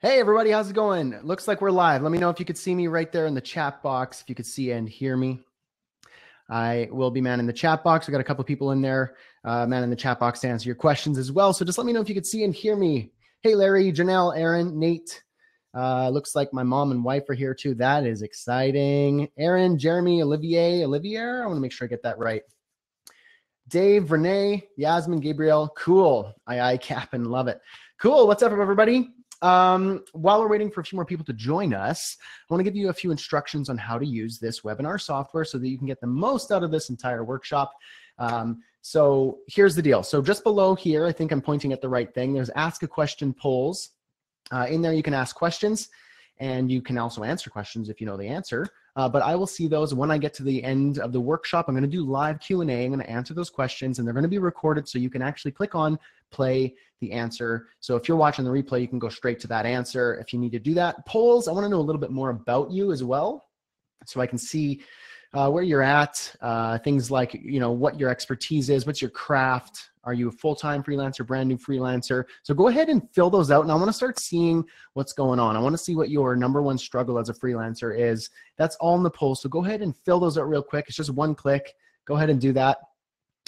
Hey everybody, how's it going? Looks like we're live. Let me know if you could see me right there in the chat box, if you could see and hear me. I will be manning the chat box. We got a couple people in there manning the chat box to answer your questions as well. So just let me know if you could see and hear me. Hey Larry, Janelle, Aaron, Nate. Looks like my mom and wife are here too. That is exciting. Aaron, Jeremy, Olivier, I want to make sure I get that right. Dave, Renee, Yasmin, Gabriel. Cool. Aye, Cap'n, love it. Cool. What's up, everybody? While we're waiting for a few more people to join us, I want to give you a few instructions on how to use this webinar software so that you can get the most out of this entire workshop. So here's the deal. So just below here, I think I'm pointing at the right thing. There's ask a question polls. In there, you can ask questions and you can also answer questions if you know the answer. But I will see those when I get to the end of the workshop. I'm going to do live Q&A. I'm going to answer those questions and they're going to be recorded so you can actually click on play the answer. So if you're watching the replay, you can go straight to that answer if you need to do that. Polls, I want to know a little bit more about you as well so I can see where you're at, things like, you know, what your expertise is, what's your craft, are you a full-time freelancer, brand new freelancer? So go ahead and fill those out and I want to start seeing what's going on. I want to see what your #1 struggle as a freelancer is. That's all in the poll. So go ahead and fill those out real quick. It's just one click. Go ahead and do that.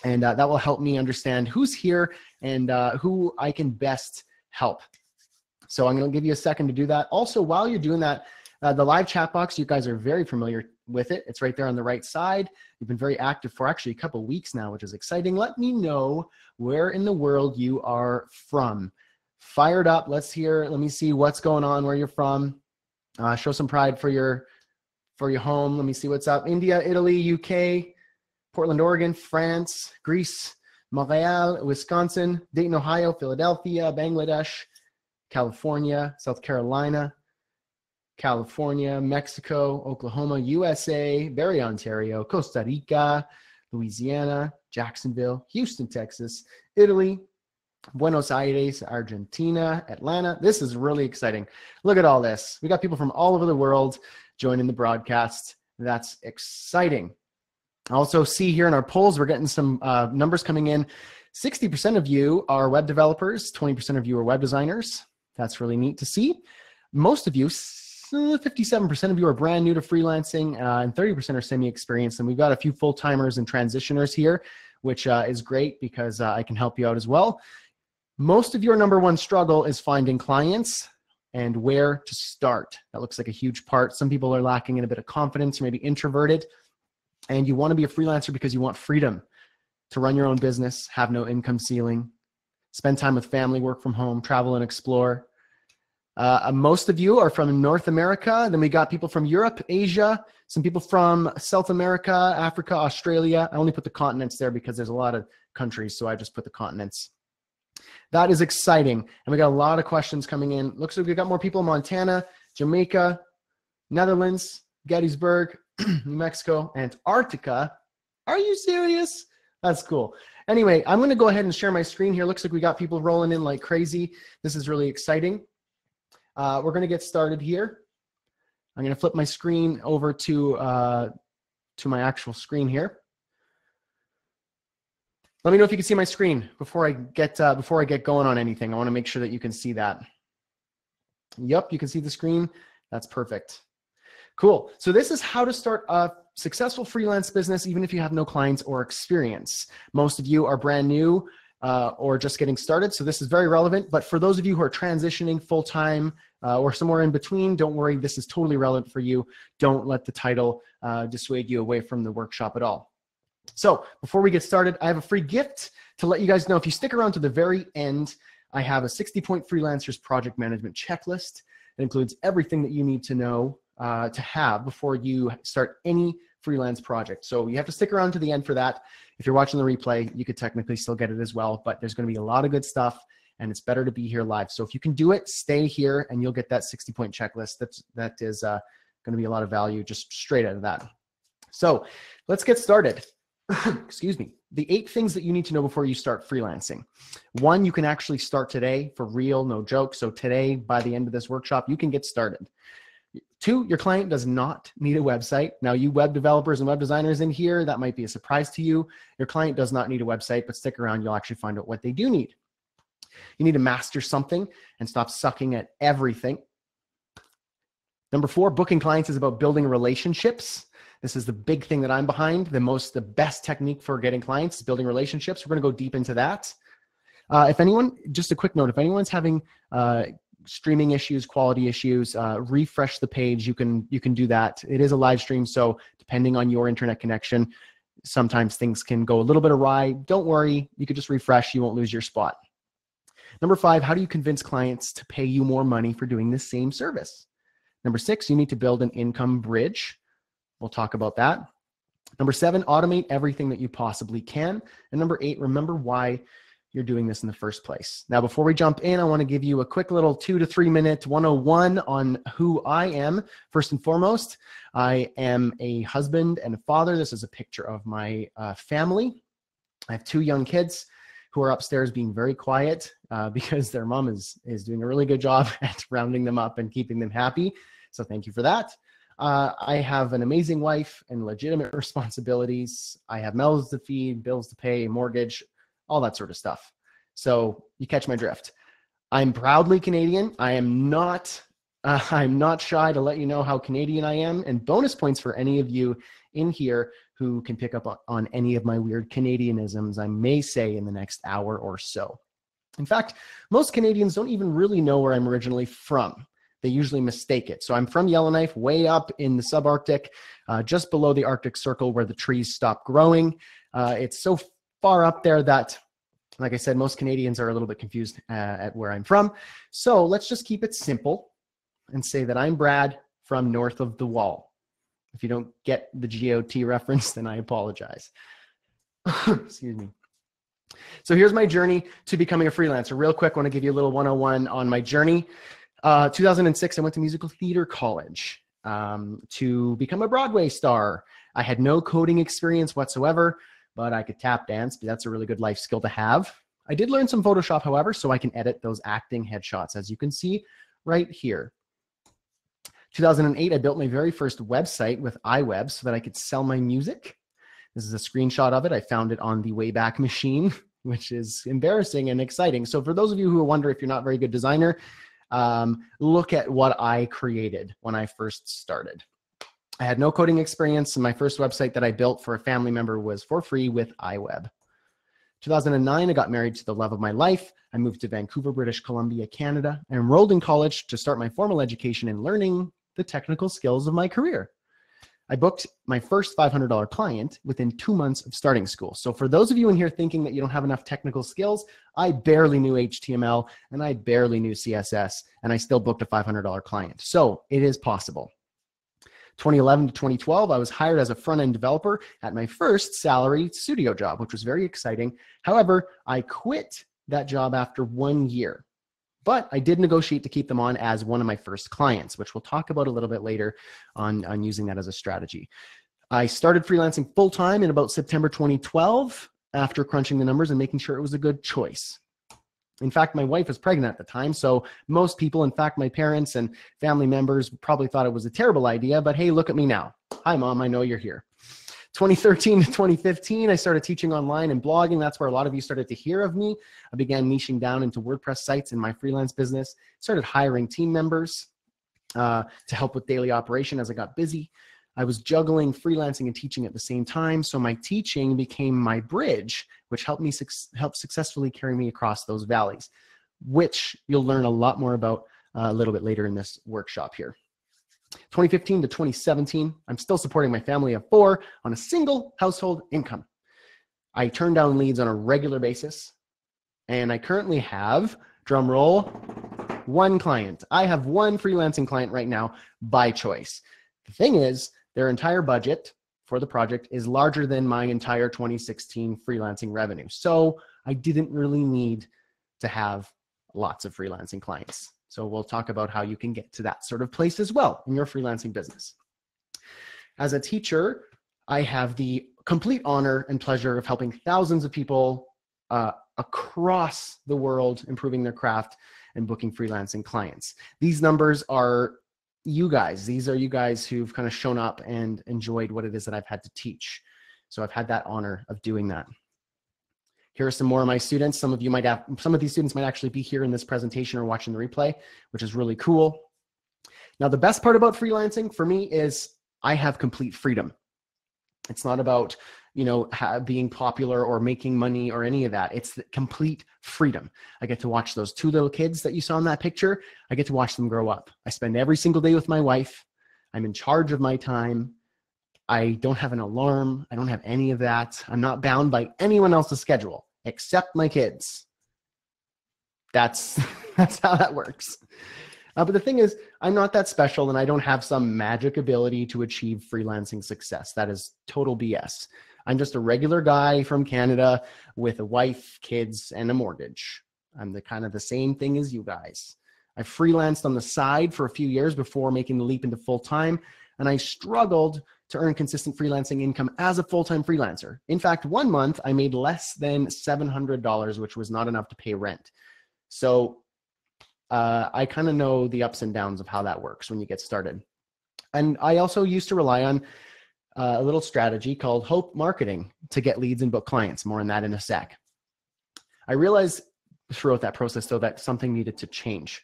And that will help me understand who's here and who I can best help. So I'm going to give you a second to do that. Also, while you're doing that, the live chat box, you guys are very familiar with it. It's right there on the right side. You've been very active for actually a couple weeks now, which is exciting. Let me know where in the world you are from. Fired up. Let me see what's going on, where you're from. Show some pride for your home. Let me see what's up. India, Italy, UK, Portland, Oregon, France, Greece, Montreal, Wisconsin, Dayton, Ohio, Philadelphia, Bangladesh, California, South Carolina, California, Mexico, Oklahoma, USA, Barrie, Ontario, Costa Rica, Louisiana, Jacksonville, Houston, Texas, Italy, Buenos Aires, Argentina, Atlanta. This is really exciting. Look at all this. We got people from all over the world joining the broadcast. That's exciting. Also see here in our polls, we're getting some numbers coming in. 60% of you are web developers, 20% of you are web designers. That's really neat to see. Most of you, 57% of you are brand new to freelancing and 30% are semi-experienced. And we've got a few full-timers and transitioners here, which is great because I can help you out as well. Most of your #1 struggle is finding clients and where to start. That looks like a huge part. Some people are lacking in a bit of confidence or maybe introverted. And you want to be a freelancer because you want freedom to run your own business, have no income ceiling, spend time with family, work from home, travel and explore. Most of you are from North America. Then we got people from Europe, Asia, some people from South America, Africa, Australia. I only put the continents there because there's a lot of countries, so I just put the continents. That is exciting. And we got a lot of questions coming in. Looks like we got more people in Montana, Jamaica, Netherlands, Gettysburg, New Mexico, Antarctica. Are you serious? That's cool. Anyway, I'm going to go ahead and share my screen here. Looks like we got people rolling in like crazy. This is really exciting. We're going to get started here. I'm going to flip my screen over to my actual screen here. Let me know if you can see my screen before I get going on anything. I want to make sure that you can see that. Yep, you can see the screen. That's perfect. Cool. So this is how to start a successful freelance business, even if you have no clients or experience. Most of you are brand new or just getting started, so this is very relevant. But for those of you who are transitioning full-time or somewhere in between, don't worry, this is totally relevant for you. Don't let the title dissuade you away from the workshop at all. So before we get started, I have a free gift to let you guys know. If you stick around to the very end, I have a 60-point freelancers project management checklist. It includes everything that you need to know to have before you start any freelance project. So you have to stick around to the end for that. If you're watching the replay, you could technically still get it as well, but there's going to be a lot of good stuff and it's better to be here live. So if you can do it, stay here and you'll get that 60-point checklist. That is going to be a lot of value just straight out of that. So let's get started. Excuse me. The 8 things that you need to know before you start freelancing. 1, you can actually start today for real, no joke. So today, by the end of this workshop, you can get started. 2, your client does not need a website. Now, you web developers and web designers in here, that might be a surprise to you. Your client does not need a website, but stick around, you'll actually find out what they do need. You need to master something and stop sucking at everything. Number 4, booking clients is about building relationships. This is the big thing that I'm behind. The best technique for getting clients is building relationships. We're going to go deep into that. If anyone, just a quick note, if anyone's having streaming issues, quality issues, refresh the page. You can do that. It is a live stream, so depending on your internet connection, sometimes things can go a little bit awry. Don't worry, you could just refresh. You won't lose your spot. Number 5, how do you convince clients to pay you more money for doing the same service? Number 6, you need to build an income bridge. We'll talk about that. Number 7, automate everything that you possibly can. And number 8, remember why you're doing this in the first place. Now, before we jump in, I want to give you a quick little 2 to 3 minute 101 on who I am. First and foremost, I am a husband and a father. This is a picture of my family. I have 2 young kids who are upstairs being very quiet because their mom is doing a really good job at rounding them up and keeping them happy. So thank you for that. I have an amazing wife and legitimate responsibilities. I have mouths to feed, bills to pay, mortgage, all that sort of stuff. So you catch my drift. I'm proudly Canadian. I'm not shy to let you know how Canadian I am. And bonus points for any of you in here who can pick up on any of my weird Canadianisms I may say in the next hour or so. In fact, most Canadians don't even really know where I'm originally from. They usually mistake it. So I'm from Yellowknife, way up in the subarctic, just below the Arctic Circle where the trees stop growing. It's so far up there that, like I said, most Canadians are a little bit confused at where I'm from. So let's just keep it simple and say that I'm Brad from north of the wall. If you don't get the GOT reference, then I apologize. Excuse me. So here's my journey to becoming a freelancer. Real quick, I want to give you a little 101 on my journey. 2006, I went to musical theater college to become a Broadway star. I had no coding experience whatsoever, but I could tap dance. That's a really good life skill to have. I did learn some Photoshop, however, so I can edit those acting headshots, as you can see right here. 2008, I built my very first website with iWeb so that I could sell my music. This is a screenshot of it. I found it on the Wayback Machine, which is embarrassing and exciting. So for those of you who wonder if you're not a very good designer, look at what I created when I first started. I had no coding experience, and my first website that I built for a family member was for free with iWeb. 2009, I got married to the love of my life. I moved to Vancouver, British Columbia, Canada, and enrolled in college to start my formal education in learning the technical skills of my career. I booked my first $500 client within 2 months of starting school. So for those of you in here thinking that you don't have enough technical skills, I barely knew HTML and I barely knew CSS, and I still booked a $500 client. So it is possible. 2011 to 2012, I was hired as a front-end developer at my first salary studio job, which was very exciting. However, I quit that job after 1 year. But I did negotiate to keep them on as one of my first clients, which we'll talk about a little bit later on using that as a strategy. I started freelancing full-time in about September 2012 after crunching the numbers and making sure it was a good choice. In fact, my wife was pregnant at the time, so most people, in fact, my parents and family members probably thought it was a terrible idea, but hey, look at me now. Hi, Mom, I know you're here. 2013 to 2015, I started teaching online and blogging. That's where a lot of you started to hear of me. I began niching down into WordPress sites in my freelance business, started hiring team members to help with daily operation as I got busy. I was juggling freelancing and teaching at the same time, so my teaching became my bridge, which helped me successfully carry me across those valleys, which you'll learn a lot more about a little bit later in this workshop here. 2015 to 2017, I'm still supporting my family of 4 on a single household income. I turn down leads on a regular basis, and I currently have, drum roll, 1 client. I have 1 freelancing client right now by choice. The thing is, their entire budget for the project is larger than my entire 2016 freelancing revenue. So I didn't really need to have lots of freelancing clients. So we'll talk about how you can get to that sort of place as well in your freelancing business. As a teacher, I have the complete honor and pleasure of helping thousands of people across the world improving their craft and booking freelancing clients. These numbers are you guys. These are you guys who've kind of shown up and enjoyed what it is that I've had to teach. So I've had that honor of doing that. Here are some more of my students. Some of these students might actually be here in this presentation or watching the replay, which is really cool. Now, the best part about freelancing for me is I have complete freedom. It's not about, being popular or making money or any of that. It's the complete freedom. I get to watch those 2 little kids that you saw in that picture. I get to watch them grow up. I spend every single day with my wife. I'm in charge of my time. I don't have an alarm. I don't have any of that. I'm not bound by anyone else's schedule except my kids. That's how that works. But the thing is, I'm not that special and I don't have some magic ability to achieve freelancing success. That is total BS. I'm just a regular guy from Canada with a wife, kids, and a mortgage. I'm the same thing as you guys. I freelanced on the side for a few years before making the leap into full-time, and I struggled to earn consistent freelancing income as a full-time freelancer. In fact, 1 month I made less than $700, which was not enough to pay rent. So I kind of know the ups and downs of how that works when you get started. And I also used to rely on a little strategy called hope marketing to get leads and book clients. More on that in a sec. I realized throughout that process, though, that something needed to change.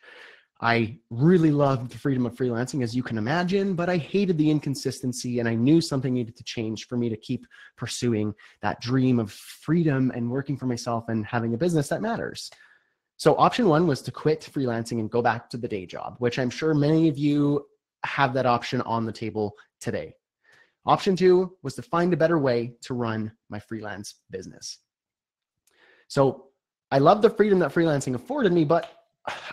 I really loved the freedom of freelancing, as you can imagine, but I hated the inconsistency, and I knew something needed to change for me to keep pursuing that dream of freedom and working for myself and having a business that matters. So option 1 was to quit freelancing and go back to the day job, which I'm sure many of you have that option on the table today. Option 2 was to find a better way to run my freelance business. So I love the freedom that freelancing afforded me, but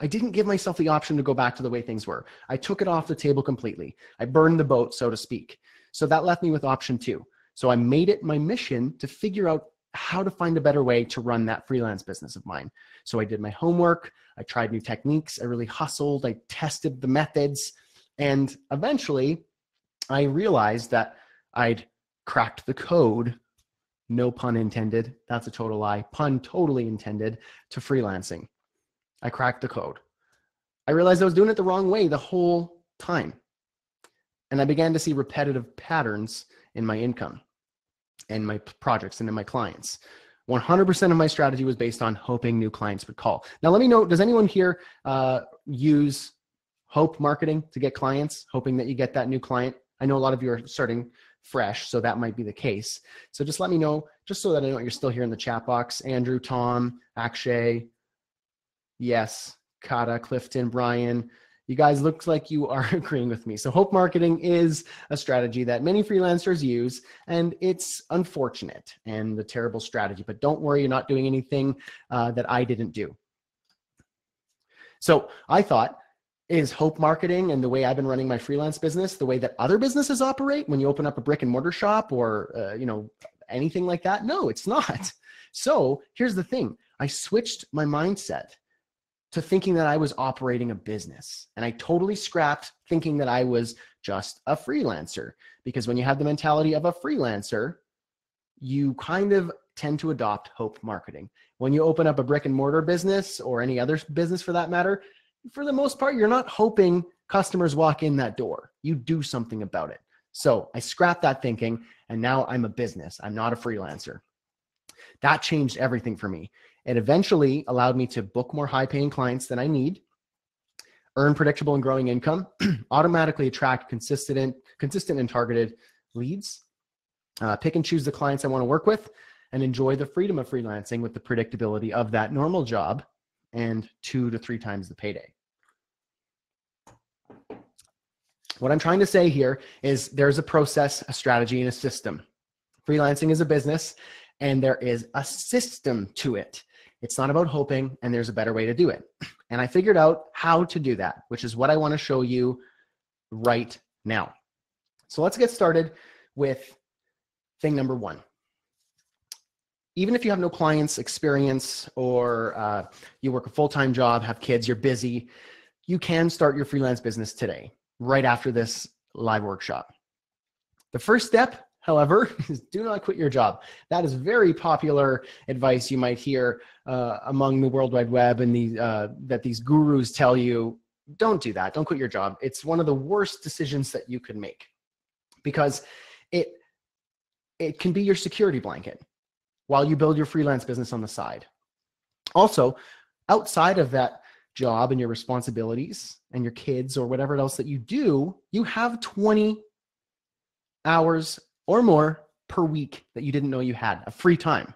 I didn't give myself the option to go back to the way things were. I took it off the table completely. I burned the boat, so to speak. So that left me with option 2. So I made it my mission to figure out how to find a better way to run that freelance business of mine. So I did my homework. I tried new techniques. I really hustled. I tested the methods. And eventually I realized that I'd cracked the code, no pun intended. That's a total lie. Pun totally intended, to freelancing. I cracked the code. I realized I was doing it the wrong way the whole time. And I began to see repetitive patterns in my income and my projects and in my clients. 100% of my strategy was based on hoping new clients would call. Now, let me know, does anyone here use hope marketing to get clients, hoping that you get that new client? I know a lot of you are starting fresh, so that might be the case. So just let me know, just so that I know you're still here in the chat box. Andrew, Tom, Akshay, yes, Kata, Clifton, Brian. You guys look like you are agreeing with me. So hope marketing is a strategy that many freelancers use, and it's unfortunate and a terrible strategy, but don't worry, you're not doing anything that I didn't do. So I thought, is hope marketing and the way I've been running my freelance business the way that other businesses operate when you open up a brick and mortar shop or anything like that? No, it's not. So here's the thing. I switched my mindset to thinking that I was operating a business. And I totally scrapped thinking that I was just a freelancer, because when you have the mentality of a freelancer, you kind of tend to adopt hope marketing. When you open up a brick and mortar business or any other business for that matter, for the most part, you're not hoping customers walk in that door. You do something about it. So I scrapped that thinking, and now I'm a business. I'm not a freelancer. That changed everything for me. It eventually allowed me to book more high-paying clients than I need, earn predictable and growing income, automatically attract consistent and targeted leads, pick and choose the clients I want to work with, and enjoy the freedom of freelancing with the predictability of that normal job and 2 to 3 times the payday. What I'm trying to say here is there's a process, a strategy, and a system. Freelancing is a business, and there is a system to it. It's not about hoping, and there's a better way to do it. And I figured out how to do that, which is what I want to show you right now. So let's get started with thing number 1. Even if you have no clients experience or you work a full-time job, have kids, you're busy, you can start your freelance business today, right after this live workshop. The first step, however, is do not quit your job. That is very popular advice you might hear among the World Wide Web, and that these gurus tell you, don't do that. Don't quit your job. It's one of the worst decisions that you could make, because it can be your security blanket. while you build your freelance business on the side. Also, outside of that job and your responsibilities and your kids or whatever else that you do, you have 20 hours or more per week that you didn't know you had of free time.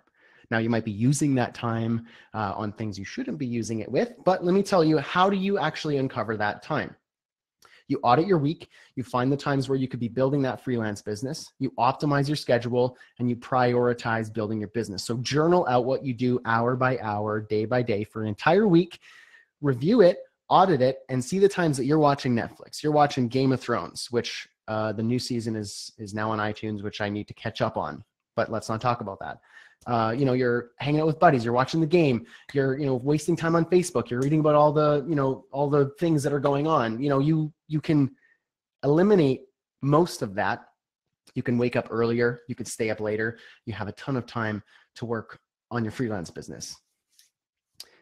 Now, you might be using that time on things you shouldn't be using it with, but let me tell you, how do you actually uncover that time? You audit your week, you find the times where you could be building that freelance business, you optimize your schedule, and you prioritize building your business. So journal out what you do hour by hour, day by day for an entire week, review it, audit it, and see the times that you're watching Netflix. You're watching Game of Thrones, which the new season is now on iTunes, which I need to catch up on, but let's not talk about that. You're hanging out with buddies, you're watching the game, you're, wasting time on Facebook, you're reading about all the things that are going on. You can eliminate most of that. You can wake up earlier, you could stay up later. You have a ton of time to work on your freelance business.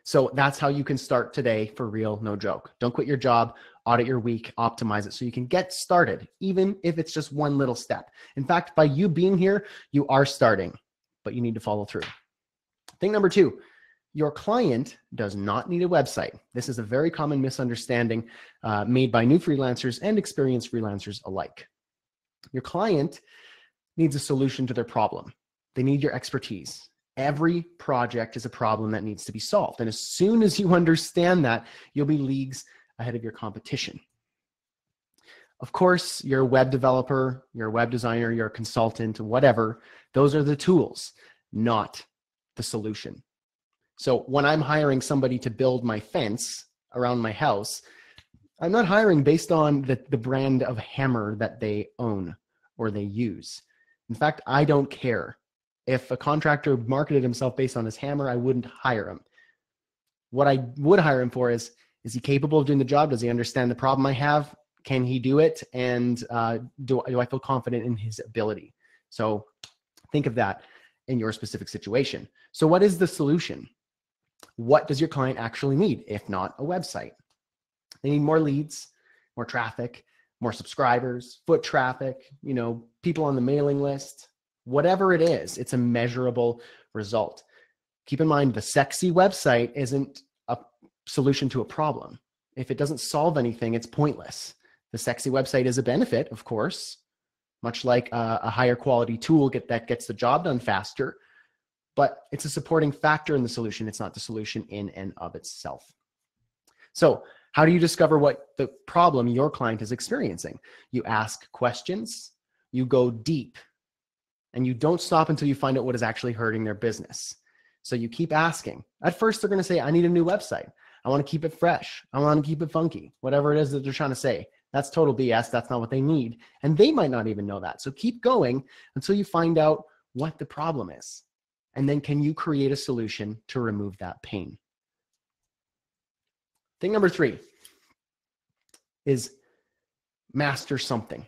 So that's how you can start today, for real, no joke. Don't quit your job, audit your week, optimize it so you can get started, even if it's just one little step. In fact, by you being here, you are starting, but you need to follow through. Thing number 2, your client does not need a website. This is a very common misunderstanding made by new freelancers and experienced freelancers alike. Your client needs a solution to their problem. They need your expertise. Every project is a problem that needs to be solved. And as soon as you understand that, you'll be leagues ahead of your competition. Of course, you're a web developer, you're a web designer, you're a consultant, whatever. Those are the tools, not the solution. So when I'm hiring somebody to build my fence around my house, I'm not hiring based on the brand of hammer that they own or they use. In fact, I don't care. If a contractor marketed himself based on his hammer, I wouldn't hire him. What I would hire him for is he capable of doing the job? Does he understand the problem I have? Can he do it? And do I feel confident in his ability? So think of that in your specific situation. So what is the solution? What does your client actually need, if not a website? They need more leads, more traffic, more subscribers, foot traffic, people on the mailing list. Whatever it is, it's a measurable result. Keep in mind, the sexy website isn't a solution to a problem. If it doesn't solve anything, it's pointless. The sexy website is a benefit, of course, much like a higher quality tool that gets the job done faster, but it's a supporting factor in the solution. It's not the solution in and of itself. So how do you discover what the problem your client is experiencing? You ask questions, you go deep, and you don't stop until you find out what is actually hurting their business. So you keep asking. At first, they're going to say, I need a new website. I want to keep it fresh. I want to keep it funky, whatever it is that they're trying to say. That's total BS. That's not what they need. And they might not even know that. So keep going until you find out what the problem is. And then can you create a solution to remove that pain? Thing number 3 is master something.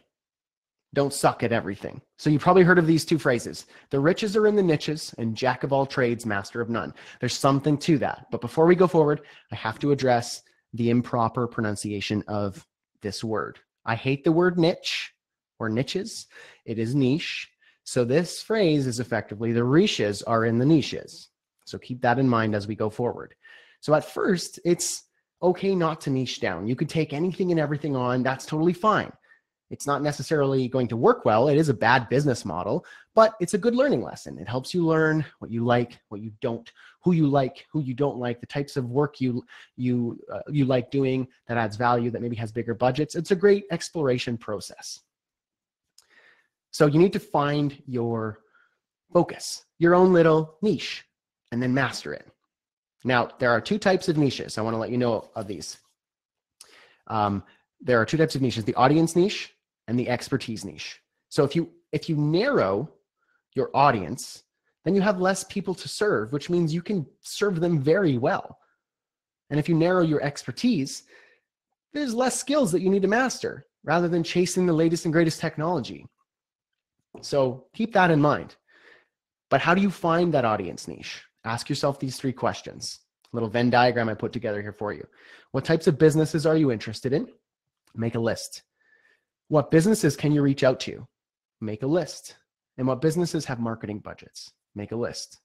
Don't suck at everything. So you probably heard of these 2 phrases. The riches are in the niches, and jack of all trades, master of none. There's something to that. But before we go forward, I have to address the improper pronunciation of this word. I hate the word niche or niches. It is niche. So this phrase is effectively the riches are in the niches. So keep that in mind as we go forward. So at first, it's okay not to niche down. You could take anything and everything on. That's totally fine. It's not necessarily going to work well. It is a bad business model, but it's a good learning lesson. It helps you learn what you like, what you don't, who you like, who you don't like, the types of work you like doing that adds value, that maybe has bigger budgets. It's a great exploration process. So you need to find your focus, your own little niche, and then master it. Now, there are 2 types of niches. I want to let you know of these. There are 2 types of niches, the audience niche and the expertise niche. So if you narrow your audience, then you have less people to serve, which means you can serve them very well. And if you narrow your expertise, there's less skills that you need to master rather than chasing the latest and greatest technology. So keep that in mind. But how do you find that audience niche? Ask yourself these 3 questions. A little Venn diagram I put together here for you. What types of businesses are you interested in? Make a list. What businesses can you reach out to? Make a list. And what businesses have marketing budgets? Make a list.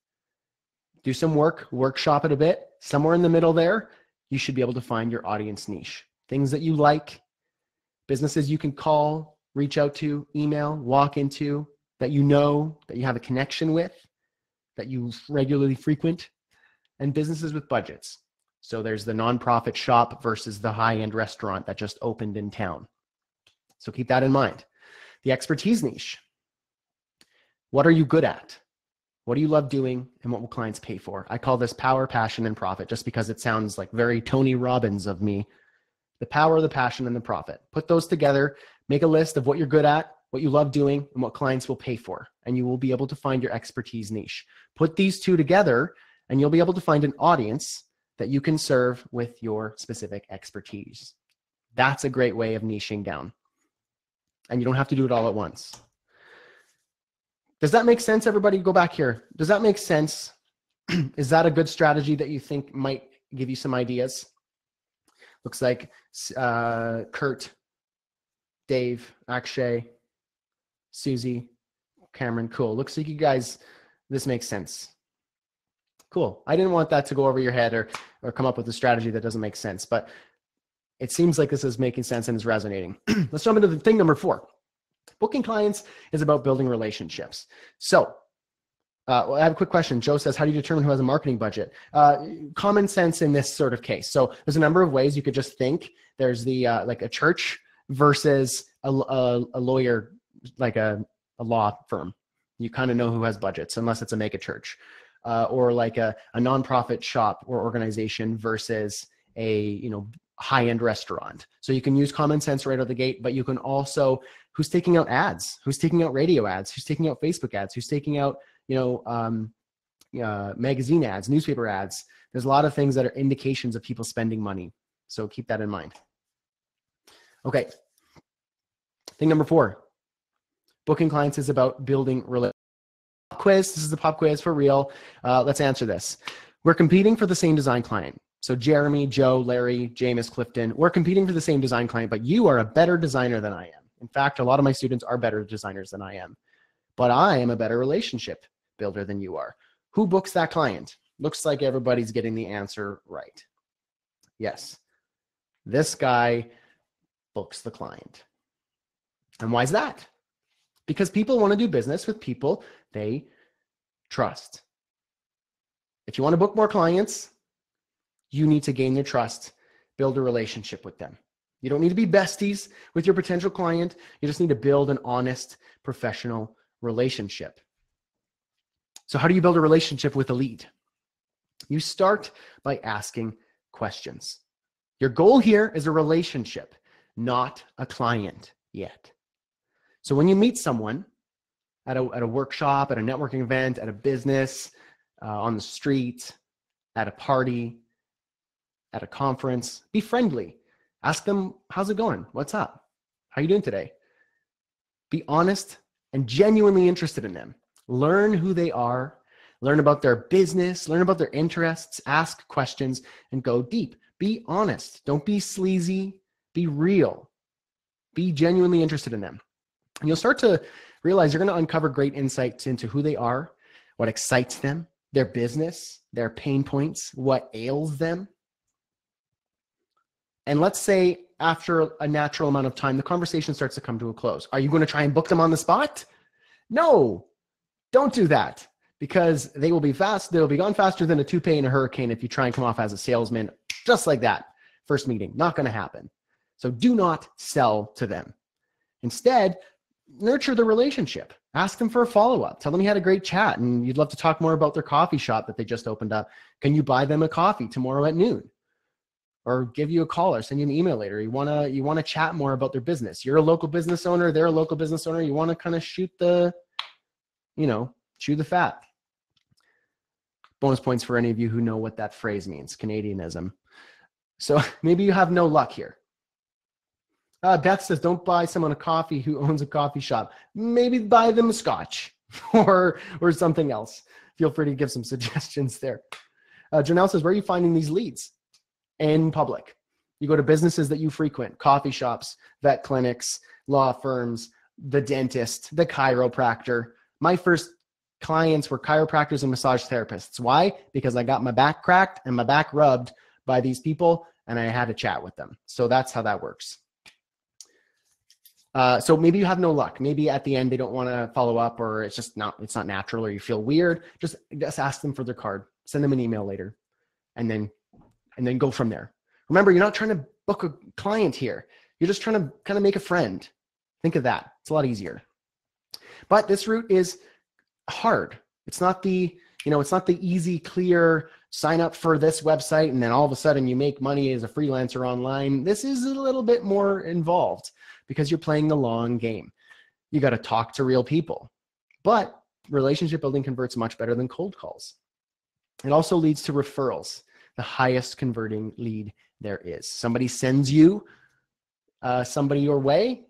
Do some workshop it a bit. Somewhere in the middle there, you should be able to find your audience niche. Things that you like, businesses you can call, reach out to, email, walk into, that you know, that you have a connection with, that you regularly frequent, and businesses with budgets. So there's the nonprofit shop versus the high-end restaurant that just opened in town. So keep that in mind. The expertise niche. What are you good at? What do you love doing, and what will clients pay for? I call this power, passion, and profit, just because it sounds like very Tony Robbins of me. The power, the passion, and the profit. Put those together, make a list of what you're good at, what you love doing, and what clients will pay for, and you will be able to find your expertise niche. Put these two together, and you'll be able to find an audience that you can serve with your specific expertise. That's a great way of niching down. And you don't have to do it all at once. Does that make sense, everybody? Go back here. Does that make sense? Is that a good strategy that you think might give you some ideas? Looks like Kurt, Dave, Akshay, Susie, Cameron. Cool. Looks like you guys, this makes sense. Cool. I didn't want that to go over your head or come up with a strategy that doesn't make sense, but it seems like this is making sense and is resonating. Let's jump into the thing number 4. Booking clients is about building relationships. So I have a quick question. Joe says, how do you determine who has a marketing budget? Common sense in this sort of case. So there's a number of ways you could just think. There's the like a church versus a lawyer, like a law firm. You kind of know who has budgets, unless it's a mega church, or like a nonprofit shop or organization versus a high-end restaurant. So you can use common sense right out the gate, but you can also, who's taking out ads, who's taking out radio ads, who's taking out Facebook ads, who's taking out magazine ads, newspaper ads. There's a lot of things that are indications of people spending money. So keep that in mind. Okay. Thing number 4, booking clients is about building relationships. Quiz. This is the pop quiz for real. Let's answer this. We're competing for the same design client. So Jeremy, Joe, Larry, James, Clifton, we're competing for the same design client, but you are a better designer than I am. In fact, a lot of my students are better designers than I am, but I am a better relationship builder than you are. Who books that client? Looks like everybody's getting the answer right. Yes, this guy books the client. And why is that? Because people want to do business with people they trust. If you want to book more clients, you need to gain their trust, build a relationship with them. You don't need to be besties with your potential client. You just need to build an honest, professional relationship. So how do you build a relationship with a lead? You start by asking questions. Your goal here is a relationship, not a client yet. So when you meet someone at a workshop, at a networking event, at a business, on the street, at a party, at a conference, be friendly. Ask them, how's it going? What's up? How are you doing today? Be honest and genuinely interested in them. Learn who they are, learn about their business, learn about their interests, ask questions, and go deep. Be honest. Don't be sleazy. Be real. Be genuinely interested in them. And you'll start to realize you're going to uncover great insights into who they are, what excites them, their business, their pain points, what ails them. And let's say after a natural amount of time, the conversation starts to come to a close. Are you going to try and book them on the spot? No, don't do that, because they will be fast. They'll be gone faster than a toupee in a hurricane if you try and come off as a salesman, just like that. First meeting, not going to happen. So do not sell to them. Instead, nurture the relationship. Ask them for a follow-up. Tell them you had a great chat and you'd love to talk more about their coffee shop that they just opened up. Can you buy them a coffee tomorrow at noon? Or give you a call or send you an email later. You wanna chat more about their business. You're a local business owner, they're a local business owner. You wanna kind of chew the fat. Bonus points for any of you who know what that phrase means, Canadianism. So maybe you have no luck here. Beth says, don't buy someone a coffee who owns a coffee shop. Maybe buy them a scotch or something else. Feel free to give some suggestions there. Janelle says, where are you finding these leads? In public. You go to businesses that you frequent, coffee shops, vet clinics, law firms, the dentist, the chiropractor. My first clients were chiropractors and massage therapists. Why? Because I got my back cracked and my back rubbed by these people, and I had a chat with them. So that's how that works. So maybe you have no luck. Maybe at the end they don't want to follow up, or it's not natural, or you feel weird. Just ask them for their card, send them an email later, and then go from there. Remember, you're not trying to book a client here. You're just trying to kind of make a friend. Think of that. It's a lot easier. But this route is hard. It's not the easy, clear sign up for this website and then all of a sudden you make money as a freelancer online. This is a little bit more involved because you're playing the long game. You got to talk to real people. But relationship building converts much better than cold calls. It also leads to referrals, the highest converting lead there is. Somebody sends you somebody your way,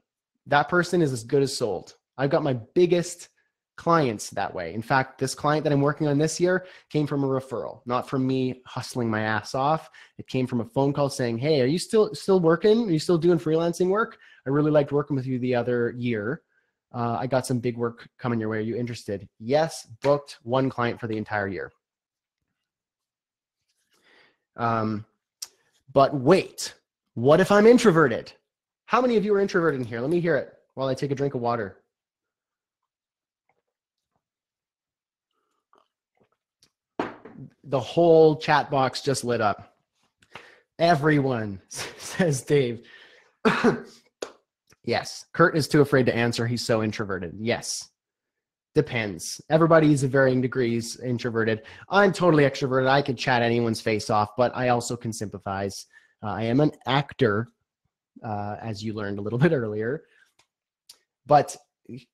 that person is as good as sold. I've got my biggest clients that way. In fact, this client that I'm working on this year came from a referral, not from me hustling my ass off. It came from a phone call saying, hey, are you still working? Are you still doing freelancing work? I really liked working with you the other year. I got some big work coming your way. Are you interested? Yes, booked one client for the entire year. But wait, what if I'm introverted? How many of you are introverted in here? Let me hear it while I take a drink of water. The whole chat box just lit up. Everyone, says Dave. Yes, Kurt is too afraid to answer. He's so introverted. Yes, depends. Everybody's at varying degrees introverted. I'm totally extroverted. I can chat anyone's face off, but I also can sympathize. I am an actor, as you learned a little bit earlier. But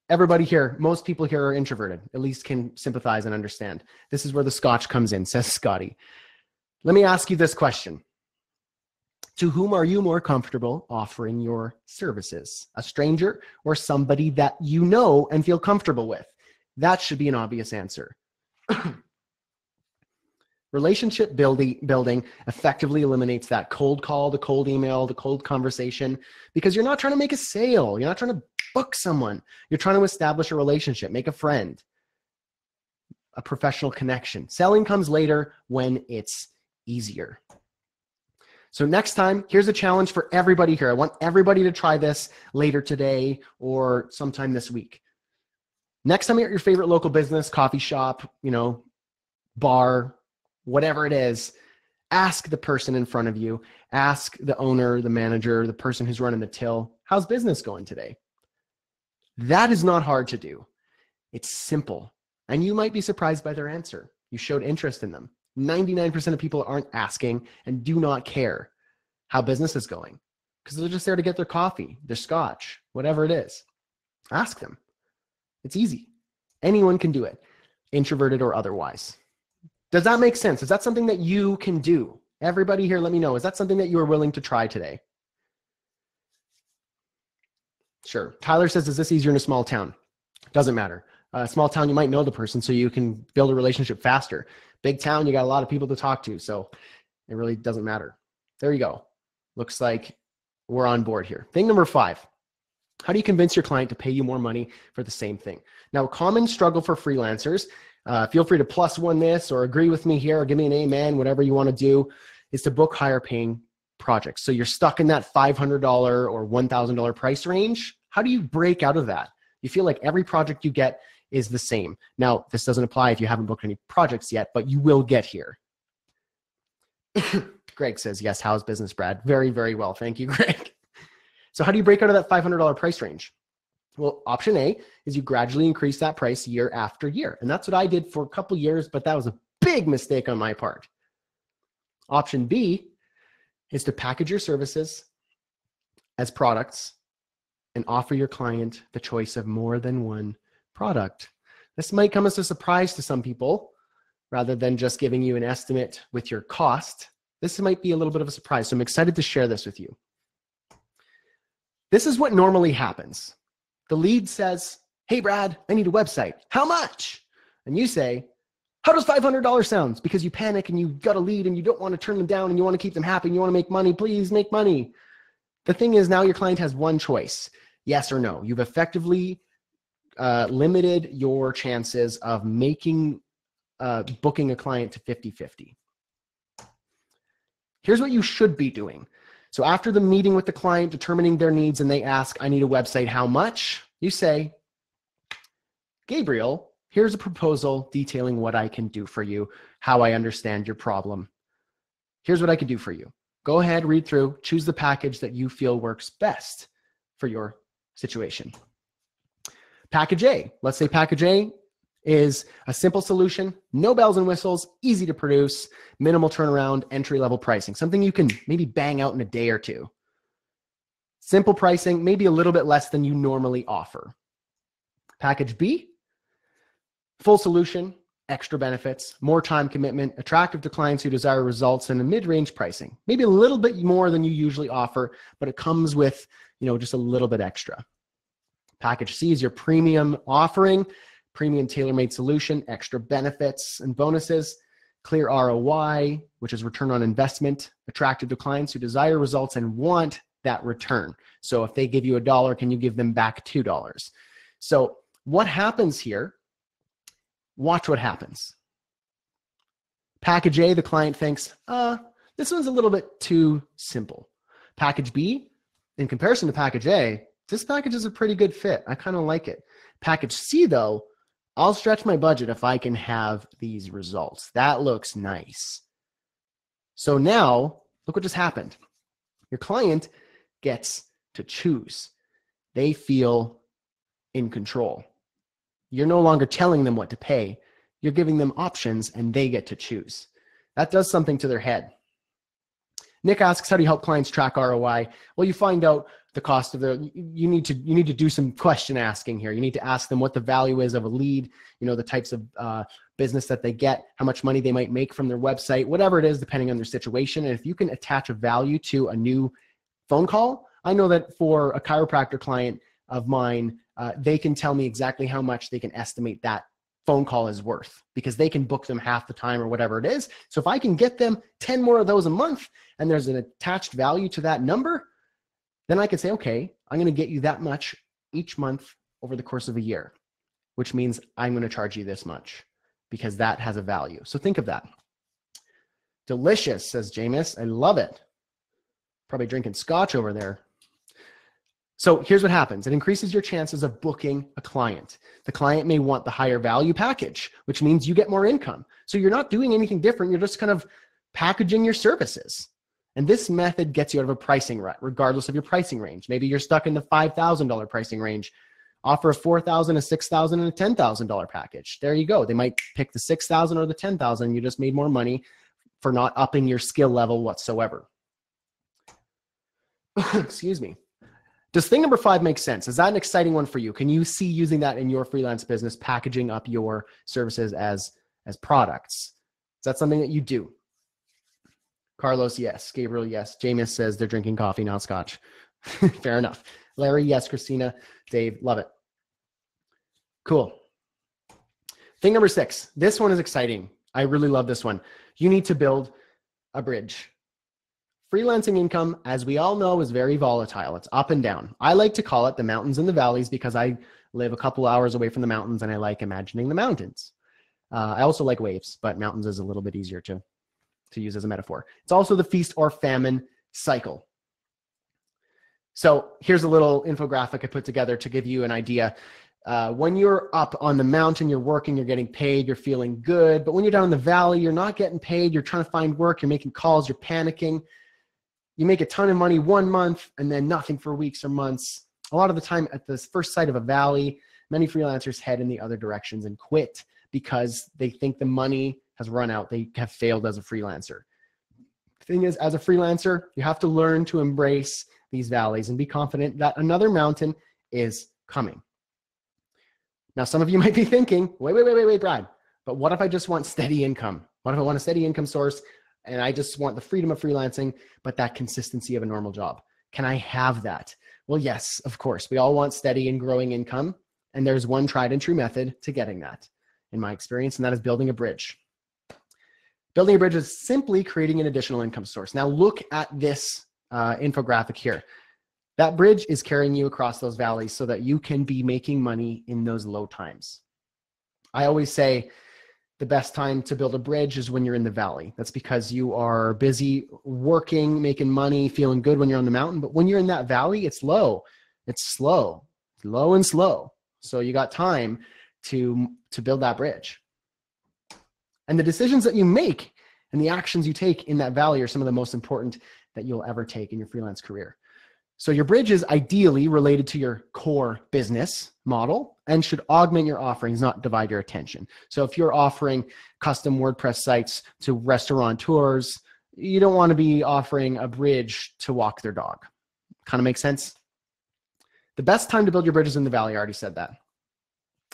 everybody here, most people here are introverted, at least can sympathize and understand. This is where the scotch comes in, says Scotty. Let me ask you this question. To whom are you more comfortable offering your services? A stranger or somebody that you know and feel comfortable with? That should be an obvious answer. Relationship building effectively eliminates that cold call, the cold email, the cold conversation, because you're not trying to make a sale. You're not trying to book someone. You're trying to establish a relationship, make a friend, a professional connection. Selling comes later when it's easier. So next time, here's a challenge for everybody here. I want everybody to try this later today or sometime this week. Next time you're at your favorite local business, coffee shop, bar, whatever it is, ask the person in front of you, ask the owner, the manager, the person who's running the till, how's business going today? That is not hard to do. It's simple. And you might be surprised by their answer. You showed interest in them. 99% of people aren't asking and do not care how business is going because they're just there to get their coffee, their scotch, whatever it is. Ask them. It's easy. Anyone can do it, introverted or otherwise. Does that make sense? Is that something that you can do? Everybody here, let me know. Is that something that you are willing to try today? Sure. Tyler says, is this easier in a small town? Doesn't matter. A small town, you might know the person, so you can build a relationship faster. Big town, you got a lot of people to talk to, so it really doesn't matter. There you go. Looks like we're on board here. Thing number 5. How do you convince your client to pay you more money for the same thing? Now, a common struggle for freelancers, feel free to +1 this or agree with me here or give me an amen, whatever you want to do, is to book higher paying projects. So you're stuck in that $500 or $1,000 price range. How do you break out of that? You feel like every project you get is the same. Now, this doesn't apply if you haven't booked any projects yet, but you will get here. Greg says, yes, how's business, Brad? Very, very well. Thank you, Greg. So how do you break out of that $500 price range? Well, option A is you gradually increase that price year after year. And that's what I did for a couple years, but that was a big mistake on my part. Option B is to package your services as products and offer your client the choice of more than one product. This might come as a surprise to some people. Rather than just giving you an estimate with your cost, this might be a little bit of a surprise. So I'm excited to share this with you. This is what normally happens. The lead says, hey, Brad, I need a website. How much? And you say, how does $500 sound? Because you panic and you got a lead and you don't want to turn them down and you want to keep them happy and you want to make money. Please make money. The thing is, now your client has one choice, yes or no. You've effectively limited your chances of making booking a client to 50-50. Here's what you should be doing. So after the meeting with the client, determining their needs, and they ask, I need a website, how much? You say, Gabriel, here's a proposal detailing what I can do for you, how I understand your problem. Here's what I can do for you. Go ahead, read through, choose the package that you feel works best for your situation. Package A, let's say package A is a simple solution, no bells and whistles, easy to produce, minimal turnaround, entry-level pricing, something you can maybe bang out in a day or two. Simple pricing, maybe a little bit less than you normally offer. Package B, full solution, extra benefits, more time commitment, attractive to clients who desire results, and a mid-range pricing. Maybe a little bit more than you usually offer, but it comes with, just a little bit extra. Package C is your premium offering, premium tailor-made solution, extra benefits and bonuses, clear ROI, which is return on investment, attractive to clients who desire results and want that return. So if they give you $1, can you give them back $2? So what happens here? Watch what happens. Package A, the client thinks, this one's a little bit too simple. Package B, in comparison to package A, this package is a pretty good fit. I kind of like it. Package C, though, I'll stretch my budget if I can have these results. That looks nice. So now, look what just happened. Your client gets to choose. They feel in control. You're no longer telling them what to pay. You're giving them options and they get to choose. That does something to their head. Nick asks, how do you help clients track ROI? Well, you find out the cost of you need to do some question asking here. You need to ask them what the value is of a lead, the types of business that they get, how much money they might make from their website, whatever it is, depending on their situation. And if you can attach a value to a new phone call, I know that for a chiropractor client of mine, they can tell me exactly how much they can estimate that phone call is worth because they can book them half the time or whatever it is. So if I can get them 10 more of those a month and there's an attached value to that number, then I can say, okay, I'm going to get you that much each month over the course of a year, which means I'm going to charge you this much because that has a value. So think of that. Delicious, says Jameis. I love it. Probably drinking scotch over there. So here's what happens. It increases your chances of booking a client. The client may want the higher value package, which means you get more income. So you're not doing anything different. You're just kind of packaging your services. And this method gets you out of a pricing rut, regardless of your pricing range. Maybe you're stuck in the $5,000 pricing range. Offer a $4,000, a $6,000, and a $10,000 package. There you go. They might pick the $6,000 or the $10,000. You just made more money for not upping your skill level whatsoever. Excuse me. Does thing number 5 make sense? Is that an exciting one for you? Can you see using that in your freelance business, packaging up your services as products? Is that something that you do? Carlos, yes. Gabriel, yes. Jameis says they're drinking coffee, not scotch. Fair enough. Larry, yes. Christina, Dave, love it. Cool. Thing number 6. This one is exciting. I really love this one. You need to build a bridge. Freelancing income, as we all know, is very volatile. It's up and down. I like to call it the mountains and the valleys because I live a couple hours away from the mountains and I like imagining the mountains. I also like waves, but mountains is a little bit easier to use as a metaphor. It's also the feast or famine cycle. So here's a little infographic I put together to give you an idea. When you're up on the mountain, you're working, you're getting paid, you're feeling good. But when you're down in the valley, you're not getting paid. You're trying to find work. You're making calls. You're panicking. You make a ton of money 1 month and then nothing for weeks or months. A lot of the time at the first sight of a valley, many freelancers head in the other directions and quit because they think the money has run out. They have failed as a freelancer. The thing is, as a freelancer, you have to learn to embrace these valleys and be confident that another mountain is coming. Now, some of you might be thinking, wait, Brad, but what if I just want steady income? What if I want a steady income source and I just want the freedom of freelancing, but that consistency of a normal job? Can I have that? Well, yes, of course. We all want steady and growing income. And there's one tried and true method to getting that, in my experience, and that is building a bridge. Building a bridge is simply creating an additional income source. Now look at this infographic here. That bridge is carrying you across those valleys so that you can be making money in those low times. I always say the best time to build a bridge is when you're in the valley. That's because you are busy working, making money, feeling good when you're on the mountain. But when you're in that valley, it's low. It's slow, low and slow. So you got time to build that bridge. And the decisions that you make and the actions you take in that valley are some of the most important that you'll ever take in your freelance career. So your bridge is ideally related to your core business model and should augment your offerings, not divide your attention. So if you're offering custom WordPress sites to restaurateurs, you don't want to be offering a bridge to walk their dog. Kind of makes sense? The best time to build your bridge is in the valley. I already said that.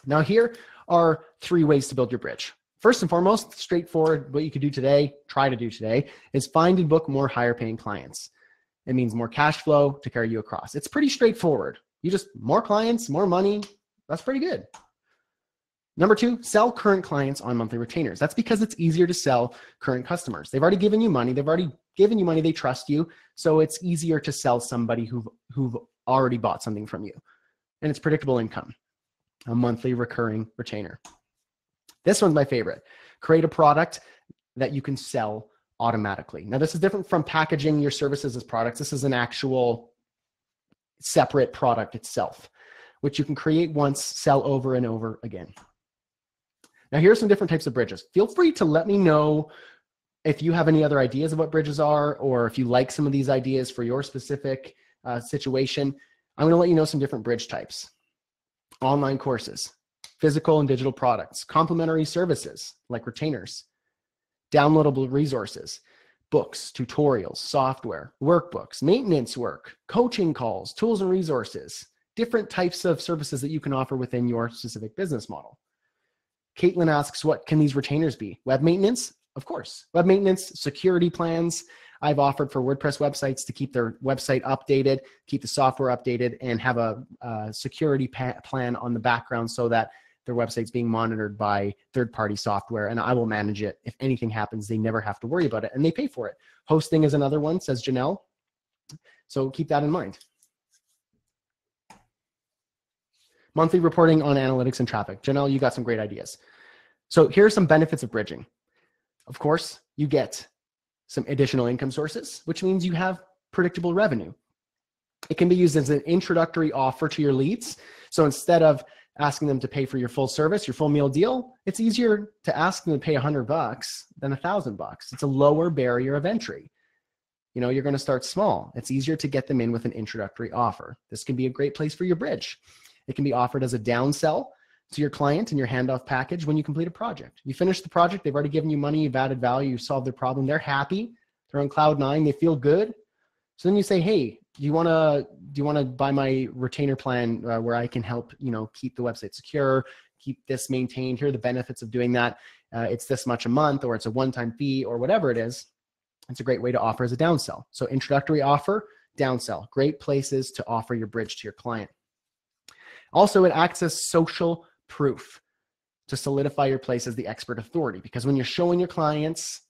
Now here are 3 ways to build your bridge. First and foremost, straightforward, what you could do today, try to do today, is find and book more higher paying clients. It means more cash flow to carry you across. It's pretty straightforward. You just, more clients, more money. That's pretty good. Number 2, sell current clients on monthly retainers. That's because it's easier to sell current customers. They've already given you money. They trust you. So it's easier to sell somebody who've already bought something from you. And it's predictable income, a monthly recurring retainer. This one's my favorite. Create a product that you can sell automatically. Now, this is different from packaging your services as products. This is an actual separate product itself, which you can create once, sell over and over again. Now, here are some different types of bridges. Feel free to let me know if you have any other ideas of what bridges are, or if you like some of these ideas for your specific situation. I'm going to let you know some different bridge types. Online courses, physical and digital products, complementary services like retainers, downloadable resources, books, tutorials, software, workbooks, maintenance work, coaching calls, tools and resources, different types of services that you can offer within your specific business model. Caitlin asks, what can these retainers be? Web maintenance? Of course. Web maintenance, security plans. I've offered for WordPress websites to keep their website updated, keep the software updated, and have a security plan on the background so that their website's being monitored by third-party software, and I will manage it. If anything happens, they never have to worry about it, and they pay for it. Hosting is another one, says Janelle. So keep that in mind. Monthly reporting on analytics and traffic. Janelle, you got some great ideas. So here are some benefits of bridging. Of course, you get some additional income sources, which means you have predictable revenue. It can be used as an introductory offer to your leads. So instead of asking them to pay for your full service, your full meal deal, it's easier to ask them to pay $100 than $1,000. It's a lower barrier of entry. You know, you're going to start small. It's easier to get them in with an introductory offer. This can be a great place for your bridge. It can be offered as a downsell to your client in your handoff package when you complete a project. You finish the project, they've already given you money, you've added value, you've solved their problem, they're happy, they're on cloud 9, they feel good. So then you say, hey, do you want to buy my retainer plan where I can help, keep the website secure, keep this maintained? Here are the benefits of doing that. It's this much a month, or it's a one-time fee, or whatever it is. It's a great way to offer as a downsell. So introductory offer, downsell, great places to offer your bridge to your client. Also, it acts as social proof to solidify your place as the expert authority, because when you're showing your clients,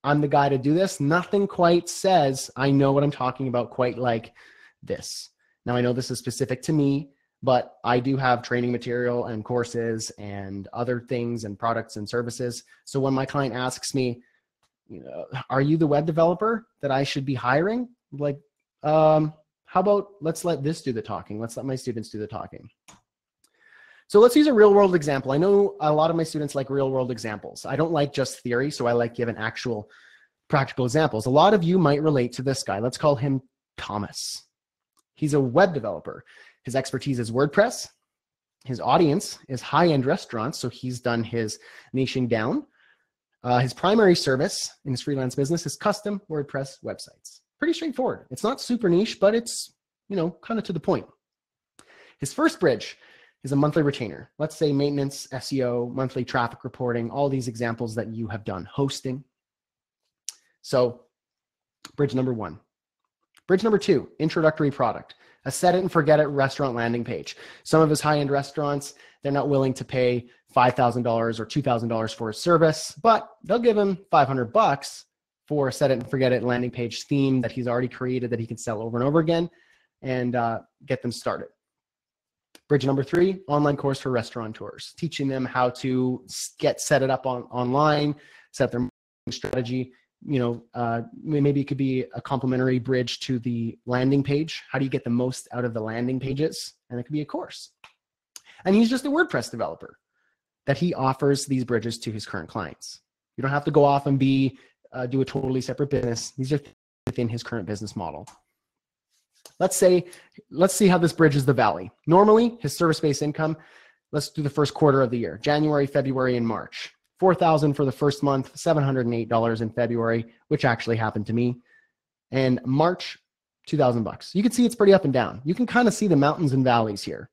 I'm the guy to do this, nothing quite says, I know what I'm talking about quite like this. Now, I know this is specific to me, but I do have training material and courses and other things and products and services. So when my client asks me, are you the web developer that I should be hiring? Like, how about let's let this do the talking. Let's let my students do the talking. So let's use a real world example. I know a lot of my students like real world examples. I don't like just theory, so I like giving actual practical examples. A lot of you might relate to this guy. Let's call him Thomas. He's a web developer. His expertise is WordPress. His audience is high-end restaurants, so he's done his niching down. His primary service in his freelance business is custom WordPress websites. Pretty straightforward. It's not super niche, but it's, kind of to the point. His first bridge is a monthly retainer. Let's say maintenance, SEO, monthly traffic reporting, all these examples that you have done, hosting. So bridge number 1. Bridge number 2, introductory product, a set it and forget it restaurant landing page. Some of his high-end restaurants, they're not willing to pay $5,000 or $2,000 for a service, but they'll give him $500 for a set it and forget it landing page theme that he's already created that he can sell over and over again. and get them started. Bridge number 3, online course for restaurateurs, teaching them how to set it up online, set up their marketing strategy. Maybe it could be a complementary bridge to the landing page. How do you get the most out of the landing pages? And it could be a course. And he's just a WordPress developer that he offers these bridges to his current clients. You don't have to go off and do a totally separate business. These are within his current business model. Let's see how this bridges the valley. Normally, his service-based income, let's do the first quarter of the year, January, February, and March. $4,000 for the first month, $708 in February, which actually happened to me. And March, $2,000. You can see it's pretty up and down. You can kind of see the mountains and valleys here.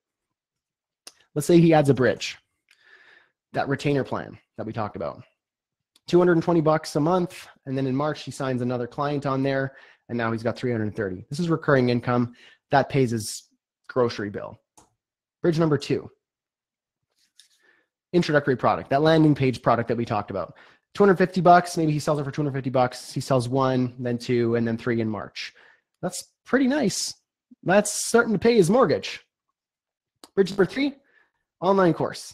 Let's say he adds a bridge, that retainer plan that we talked about. $220 a month, and then in March, he signs another client on there, and now he's got $330. This is recurring income. That pays his grocery bill. Bridge number 2, introductory product, that landing page product that we talked about. $250, maybe he sells it for $250. He sells 1, then 2, and then 3 in March. That's pretty nice. That's starting to pay his mortgage. Bridge number 3, online course.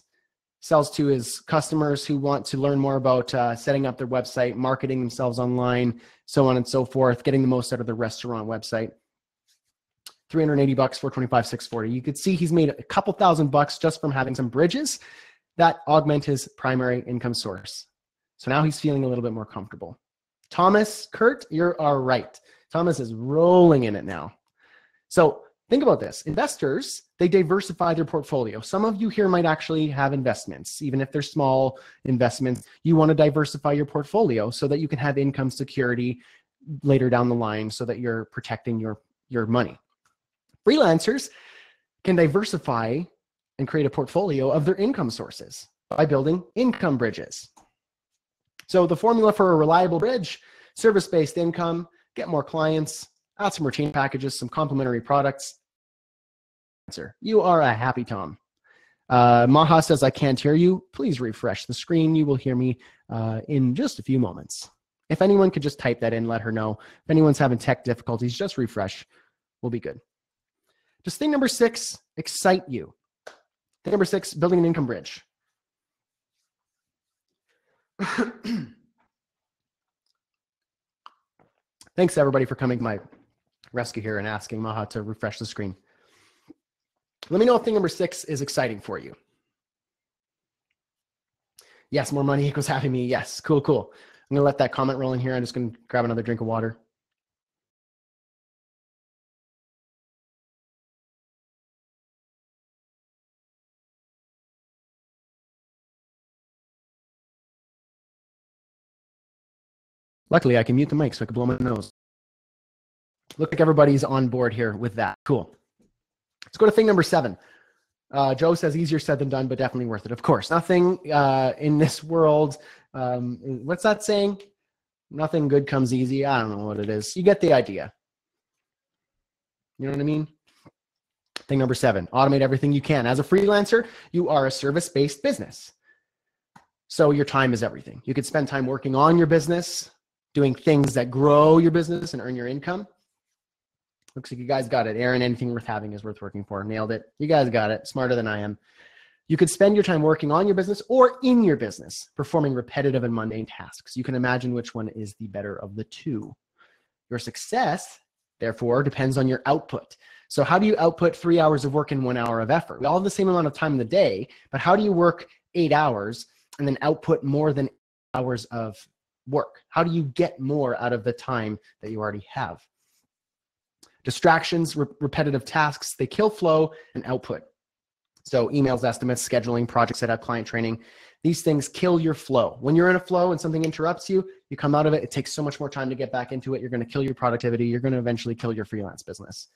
Sells to his customers who want to learn more about setting up their website, marketing themselves online, so on and so forth, getting the most out of the restaurant website. $380, $425, $640. You could see he's made a couple $1,000 just from having some bridges that augment his primary income source. So now he's feeling a little bit more comfortable. Thomas, Kurt, you are right. Thomas is rolling in it now. So think about this. Investors, they diversify their portfolio. Some of you here might actually have investments, even if they're small investments. You want to diversify your portfolio so that you can have income security later down the line so that you're protecting your money. Freelancers can diversify and create a portfolio of their income sources by building income bridges. So the formula for a reliable bridge: service-based income, get more clients, add some retainer packages, some complementary products. You are a happy Tom. Maha says, I can't hear you. Please refresh the screen. You will hear me in just a few moments. If anyone could just type that in, let her know. If anyone's having tech difficulties, just refresh. We'll be good. Does thing number 6 excite you? Thing number 6, building an income bridge. Thanks everybody for coming to my rescue here and asking Maha to refresh the screen. Let me know if thing number 6 is exciting for you. Yes, more money equals having me. Yes, cool, cool. I'm gonna let that comment roll in here. I'm just gonna grab another drink of water. Luckily, I can mute the mic so I can blow my nose. Look like everybody's on board here with that. Cool. Let's go to thing number 7. Joe says easier said than done, but definitely worth it. Of course, nothing in this world. What's that saying? Nothing good comes easy. I don't know what it is. You get the idea. You know what I mean? Thing number 7, automate everything you can. As a freelancer, you are a service-based business. So your time is everything. You could spend time working on your business, doing things that grow your business and earn your income. Looks like you guys got it. Aaron, anything worth having is worth working for. Nailed it. You guys got it. Smarter than I am. You could spend your time working on your business or in your business, performing repetitive and mundane tasks. You can imagine which one is the better of the two. Your success, therefore, depends on your output. So how do you output 3 hours of work in 1 hour of effort? We all have the same amount of time in the day, but how do you work 8 hours and then output more than 8 hours of work? How do you get more out of the time that you already have? Distractions, repetitive tasks, they kill flow and output. So emails, estimates, scheduling, project setup, client training, these things kill your flow. When you're in a flow and something interrupts you, you come out of it, it takes so much more time to get back into it. You're going to kill your productivity. You're going to eventually kill your freelance business.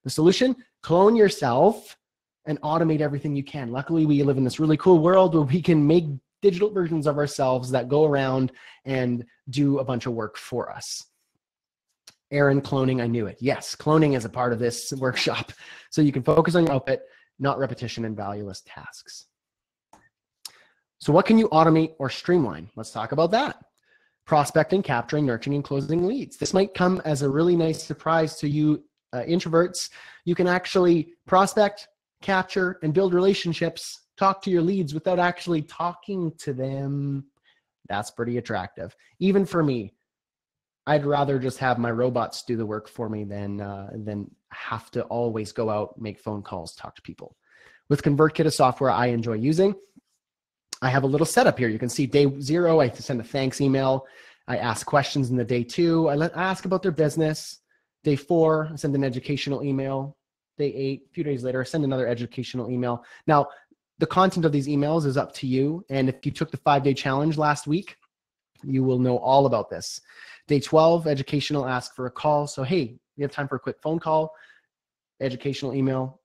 The solution, clone yourself and automate everything you can. Luckily, we live in this really cool world where we can make digital versions of ourselves that go around and do a bunch of work for us. Aaron, cloning, I knew it. Yes, cloning is a part of this workshop. So you can focus on your output, not repetition and valueless tasks. So what can you automate or streamline? Let's talk about that. Prospecting, capturing, nurturing, and closing leads. This might come as a really nice surprise to you introverts, you can actually prospect, capture, and build relationships, talk to your leads without actually talking to them. That's pretty attractive. Even for me, I'd rather just have my robots do the work for me than have to always go out, make phone calls, talk to people. With ConvertKit, a software I enjoy using, I have a little setup here. You can see day 0, I send a thanks email. I ask questions in the day 2. I ask about their business. Day 4, I send an educational email. Day 8, a few days later, I send another educational email. Now, the content of these emails is up to you. And if you took the 5-day challenge last week, you will know all about this. Day 12, educational, ask for a call. So, hey, you have time for a quick phone call, educational email,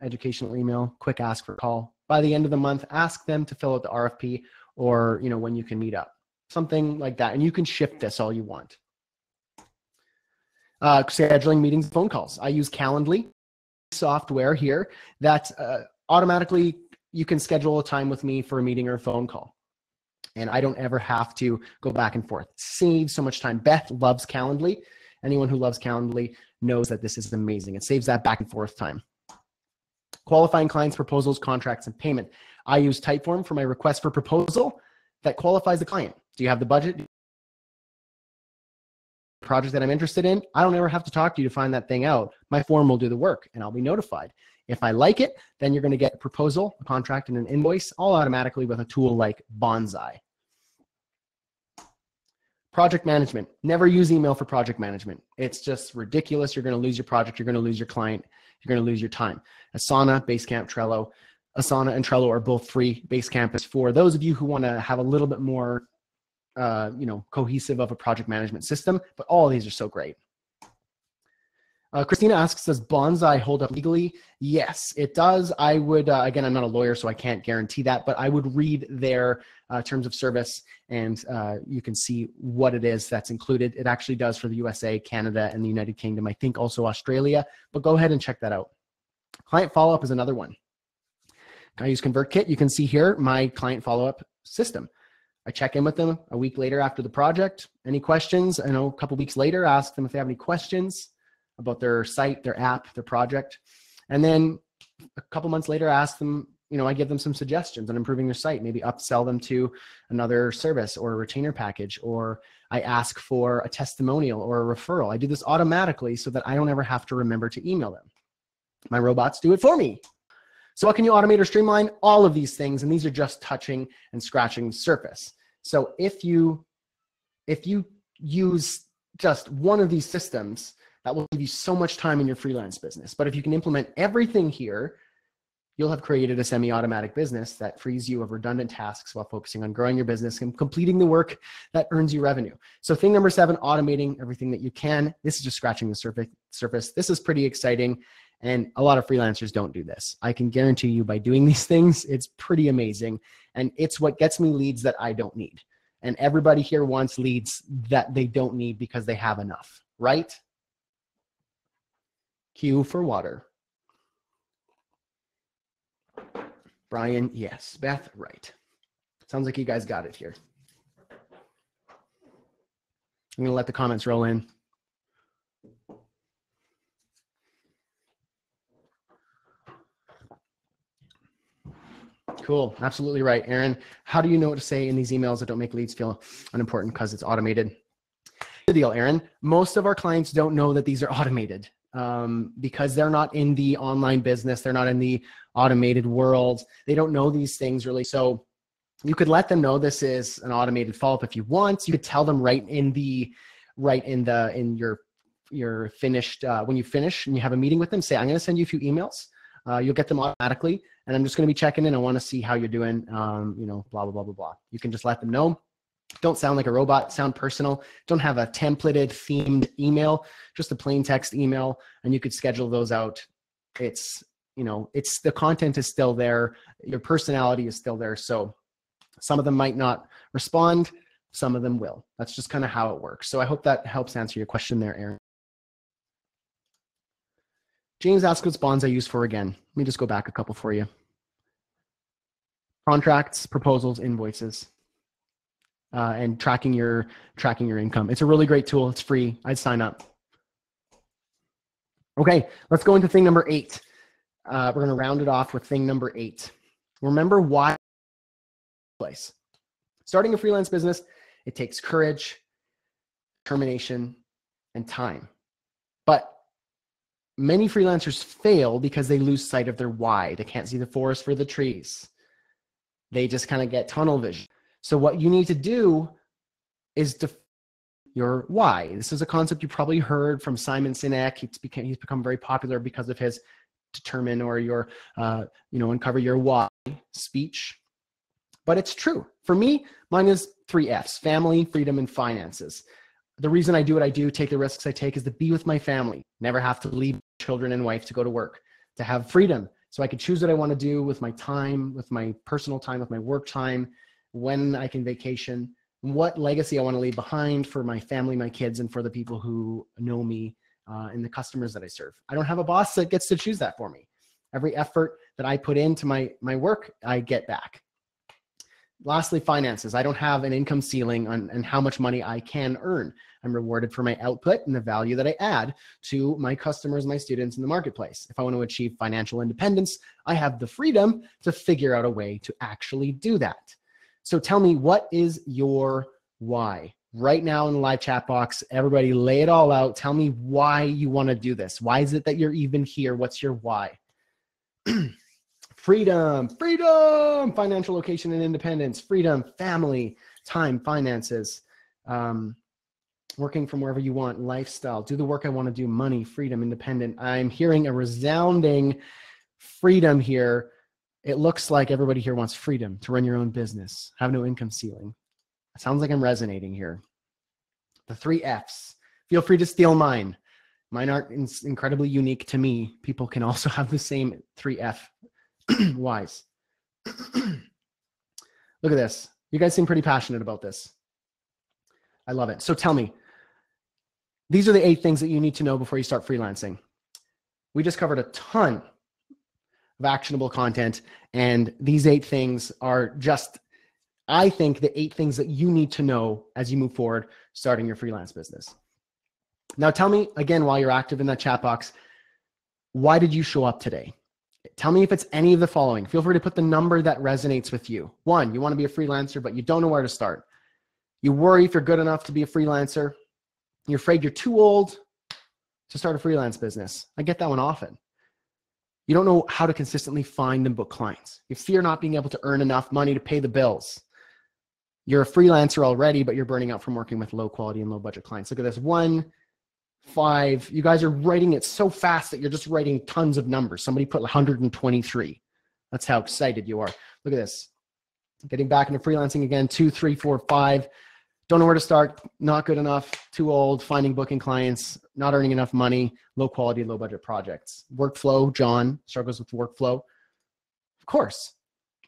quick ask for a call. By the end of the month, ask them to fill out the RFP or, when you can meet up, something like that. And you can shift this all you want. Scheduling meetings, phone calls. I use Calendly software here that automatically you can schedule a time with me for a meeting or a phone call. And I don't ever have to go back and forth. Saves so much time. Beth loves Calendly. Anyone who loves Calendly knows that this is amazing. It saves that back and forth time. Qualifying clients, proposals, contracts, and payment. I use Typeform for my request for proposal that qualifies the client. Do you have the budget? Project that I'm interested in, I don't ever have to talk to you to find that thing out. My form will do the work and I'll be notified. If I like it, then you're going to get a proposal, a contract, and an invoice all automatically with a tool like Bonsai. Project management. Never use email for project management. It's just ridiculous. You're going to lose your project. You're going to lose your client. You're going to lose your time. Asana, Basecamp, Trello. Asana and Trello are both free. Basecamp is for those of you who want to have a little bit more cohesive of a project management system, but all of these are so great. Christina asks, does Bonsai hold up legally? Yes, it does. I would, again, I'm not a lawyer, so I can't guarantee that, but I would read their terms of service and you can see what it is that's included. It actually does for the USA, Canada, and the United Kingdom. I think also Australia, but go ahead and check that out. Client follow-up is another one. I use ConvertKit. You can see here my client follow-up system. I check in with them a week later after the project. Any questions? A couple weeks later, ask them if they have any questions about their site, their app, their project. And then a couple months later, ask them, I give them some suggestions on improving their site, maybe upsell them to another service or a retainer package, or I ask for a testimonial or a referral. I do this automatically so that I don't ever have to remember to email them. My robots do it for me. So what can you automate or streamline? All of these things, and these are just touching and scratching the surface. So if you use just one of these systems, that will give you so much time in your freelance business. But if you can implement everything here, you'll have created a semi-automatic business that frees you of redundant tasks while focusing on growing your business and completing the work that earns you revenue. So thing number 7, automating everything that you can. This is just scratching the surface. This is pretty exciting. And a lot of freelancers don't do this. I can guarantee you by doing these things, it's pretty amazing. And it's what gets me leads that I don't need. And everybody here wants leads that they don't need because they have enough, right? Q for water. Brian, yes. Beth, right. Sounds like you guys got it here. I'm gonna let the comments roll in. Cool, absolutely right. Aaron, how do you know what to say in these emails that don't make leads feel unimportant because it's automated? The deal, Aaron, most of our clients don't know that these are automated because they're not in the online business. They're not in the automated world. They don't know these things really. So you could let them know this is an automated follow-up if you want. You could tell them in your finished, when you finish and you have a meeting with them, say, I'm going to send you a few emails. You'll get them automatically. And I'm just going to be checking in. I want to see how you're doing, blah, blah, blah, blah, blah. You can just let them know. Don't sound like a robot, sound personal. Don't have a templated themed email, just a plain text email. And you could schedule those out. It's the content is still there. Your personality is still there. So some of them might not respond. Some of them will. That's just kind of how it works. So I hope that helps answer your question there, Aaron. James asks what's Bonsai used for again. Let me just go back a couple for you. Contracts, proposals, invoices, and tracking your income. It's a really great tool. It's free. I'd sign up. Okay, let's go into thing number 8. We're going to round it off with thing number 8. Remember why place. Starting a freelance business, it takes courage, determination, and time. But many freelancers fail because they lose sight of their why. They can't see the forest for the trees. They just kind of get tunnel vision. So what you need to do is define your why. This is a concept you probably heard from Simon Sinek. He's become very popular because of his determine or your, uncover your why speech. But it's true. For me, mine is 3 F's: family, freedom, and finances. The reason I do what I do, take the risks I take, is to be with my family, never have to leave children and wife to go to work, to have freedom so I can choose what I want to do with my time, with my personal time, with my work time, when I can vacation, what legacy I want to leave behind for my family, my kids, and for the people who know me and the customers that I serve. I don't have a boss that gets to choose that for me. Every effort that I put into my work, I get back. Lastly, finances. I don't have an income ceiling on how much money I can earn. I'm rewarded for my output and the value that I add to my customers, my students in the marketplace. If I want to achieve financial independence, I have the freedom to figure out a way to actually do that. So tell me, what is your why? Right now in the live chat box, everybody lay it all out. Tell me why you want to do this. Why is it that you're even here? What's your why? Freedom, financial location and independence, freedom, family, time, finances, working from wherever you want, lifestyle, do the work I want to do, money, freedom, independent. I'm hearing a resounding freedom here. It looks like everybody here wants freedom to run your own business, have no income ceiling. It sounds like I'm resonating here. The 3 F's. Feel free to steal mine. Mine aren't incredibly unique to me. People can also have the same 3 F whys. Look at this. You guys seem pretty passionate about this. I love it. So tell me, these are the 8 things that you need to know before you start freelancing. We just covered a ton of actionable content, and these 8 things are just, I think, the 8 things that you need to know as you move forward starting your freelance business. Now tell me, again, while you're active in that chat box, why did you show up today? Tell me if it's any of the following. Feel free to put the number that resonates with you. 1, you want to be a freelancer, but you don't know where to start. You worry if you're good enough to be a freelancer. You're afraid you're too old to start a freelance business. I get that one often. You don't know how to consistently find and book clients. You fear not being able to earn enough money to pay the bills. You're a freelancer already, but you're burning out from working with low quality and low budget clients. Look at this. 1, 5. You guys are writing it so fast that you're just writing tons of numbers. Somebody put 123. That's how excited you are. Look at this. Getting back into freelancing again. 2, 3, 4, 5. Don't know where to start. Not good enough. Too old. Finding booking clients. Not earning enough money. Low quality, low budget projects. Workflow. John struggles with workflow. Of course.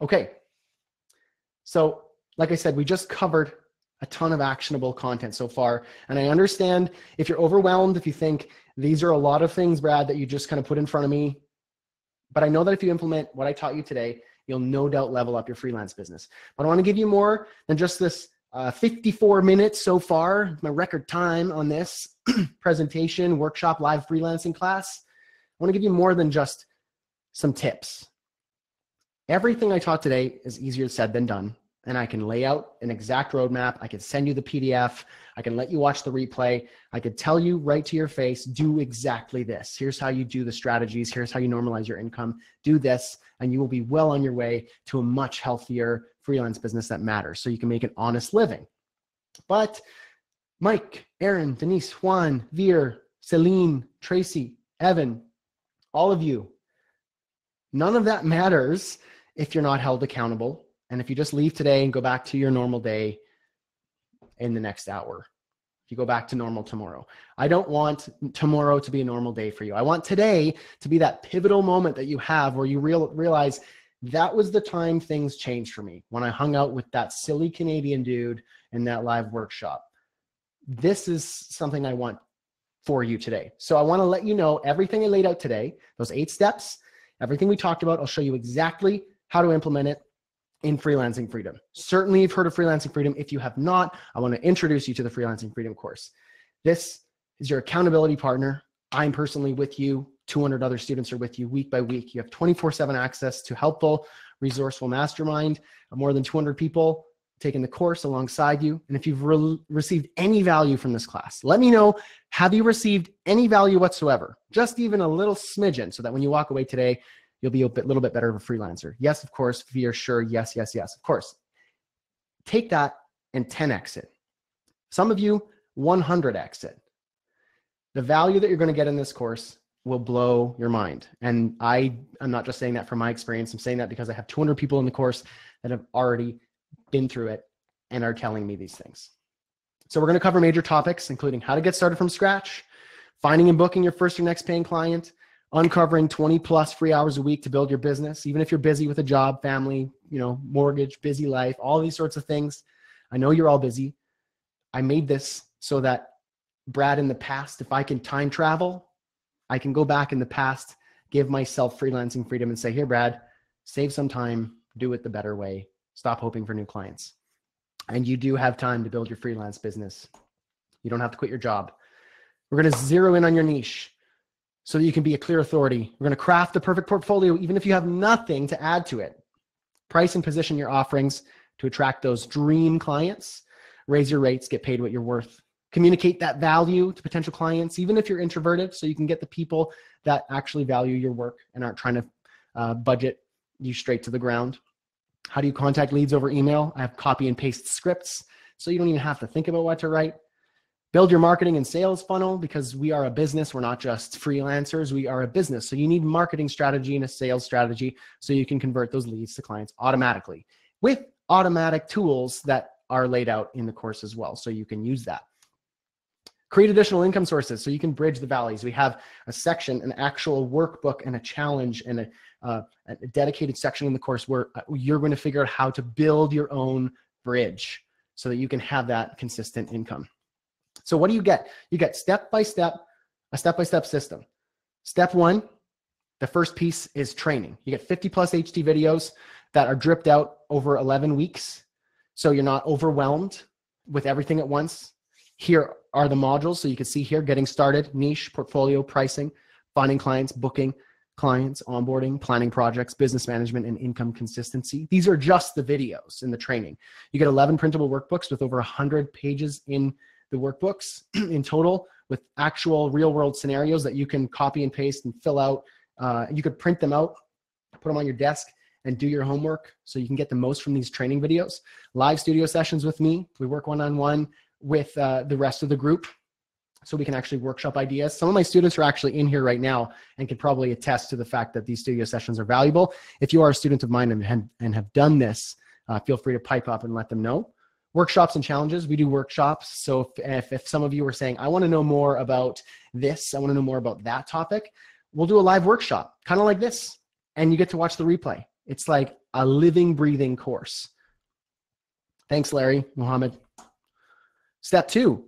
Okay. So, like I said, we just covered a ton of actionable content so far. And I understand if you're overwhelmed, if you think these are a lot of things, Brad, that you just kind of put in front of me. But I know that if you implement what I taught you today, you'll no doubt level up your freelance business. But I want to give you more than just this 54 minutes so far, my record time on this presentation, workshop, live freelancing class. I want to give you more than just some tips. Everything I taught today is easier said than done. And I can lay out an exact roadmap. I can send you the PDF. I can let you watch the replay. I could tell you right to your face, do exactly this. Here's how you do the strategies. Here's how you normalize your income. Do this, and you will be well on your way to a much healthier freelance business that matters, so you can make an honest living. But Mike, Aaron, Denise, Juan, Veer, Celine, Tracy, Evan, all of you, none of that matters if you're not held accountable. And if you just leave today and go back to your normal day in the next hour, if you go back to normal tomorrow, I don't want tomorrow to be a normal day for you. I want today to be that pivotal moment that you have where you realize that was the time things changed for me, when I hung out with that silly Canadian dude in that live workshop. This is something I want for you today. So I want to let you know everything I laid out today, those 8 steps, everything we talked about. I'll show you exactly how to implement it in Freelancing Freedom. Certainly you've heard of Freelancing Freedom. If you have not, I want to introduce you to the Freelancing Freedom course. This is your accountability partner. I'm personally with you. 200 other students are with you week by week. You have 24/7 access to helpful, resourceful mastermind, more than 200 people taking the course alongside you. And if you've received any value from this class, let me know. Have you received any value whatsoever? Just even a little smidgen, so that when you walk away today, you'll be a little bit better of a freelancer. Yes, of course, for sure. Yes, yes, yes, of course. Take that and 10x it. Some of you, 100x it. The value that you're going to get in this course will blow your mind. And I'm not just saying that from my experience. I'm saying that because I have 200 people in the course that have already been through it and are telling me these things. So we're going to cover major topics, including how to get started from scratch, finding and booking your first or next paying client, uncovering 20 plus free hours a week to build your business, even if you're busy with a job, family, mortgage, busy life, all these sorts of things. I know you're all busy. I made this so that Brad, in the past, if I can time travel, I can go back in the past, give myself freelancing freedom and say, here, Brad, save some time, do it the better way. Stop hoping for new clients. And you do have time to build your freelance business. You don't have to quit your job. We're going to zero in on your niche so that you can be a clear authority. We're going to craft the perfect portfolio, even if you have nothing to add to it. Price and position your offerings to attract those dream clients. Raise your rates, get paid what you're worth. Communicate that value to potential clients, even if you're introverted, so you can get the people that actually value your work and aren't trying to budget you straight to the ground. How do you contact leads over email? I have copy and paste scripts, so you don't even have to think about what to write. Build your marketing and sales funnel, because we are a business. We're not just freelancers. We are a business. So you need marketing strategy and a sales strategy so you can convert those leads to clients automatically with automatic tools that are laid out in the course as well. So you can use that. Create additional income sources so you can bridge the valleys. We have a section, an actual workbook and a challenge and a dedicated section in the course where you're going to figure out how to build your own bridge so that you can have that consistent income. So what do you get? You get a step-by-step system. Step one, the first piece is training. You get 50 plus HD videos that are dripped out over 11 weeks. So you're not overwhelmed with everything at once. Here are the modules. So you can see here, getting started, niche, portfolio, pricing, finding clients, booking clients, onboarding, planning projects, business management, and income consistency. These are just the videos in the training. You get 11 printable workbooks with over 100 pages in the workbooks in total, with actual real world scenarios that you can copy and paste and fill out. You could print them out, put them on your desk, and do your homework so you can get the most from these training videos. Live studio sessions with me. We work one-on-one with the rest of the group so we can actually workshop ideas. Some of my students are actually in here right now and can probably attest to the fact that these studio sessions are valuable. If you are a student of mine and have done this, feel free to pipe up and let them know. Workshops and challenges. We do workshops. So if some of you are saying, I want to know more about this, I want to know more about that topic, we'll do a live workshop, kind of like this, and you get to watch the replay. It's like a living, breathing course. Thanks, Larry, Mohammed. Step two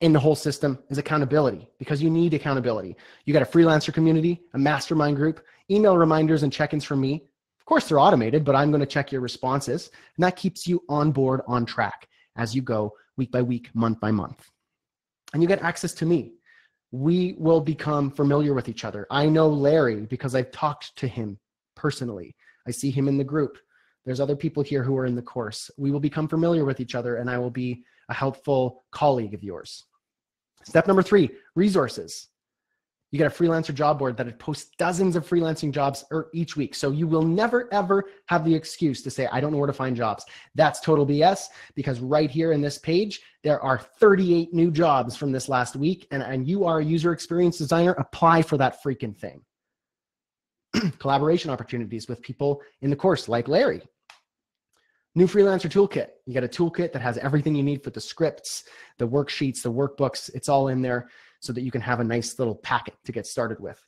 in the whole system is accountability, because you need accountability. You got a freelancer community, a mastermind group, email reminders and check-ins from me. Of course, they're automated, but I'm going to check your responses. And that keeps you on board, on track as you go week by week, month by month. And you get access to me. We will become familiar with each other. I know Larry because I've talked to him personally. I see him in the group. There's other people here who are in the course. We will become familiar with each other, and I will be a helpful colleague of yours. Step number 3, resources. You get a freelancer job board that posts dozens of freelancing jobs each week. So you will never, ever have the excuse to say, I don't know where to find jobs. That's total BS, because right here in this page, there are 38 new jobs from this last week, and you are a user experience designer. Apply for that freaking thing. Collaboration opportunities with people in the course like Larry. New freelancer toolkit. You got a toolkit that has everything you need for the scripts, the worksheets, the workbooks. It's all in there so that you can have a nice little packet to get started with.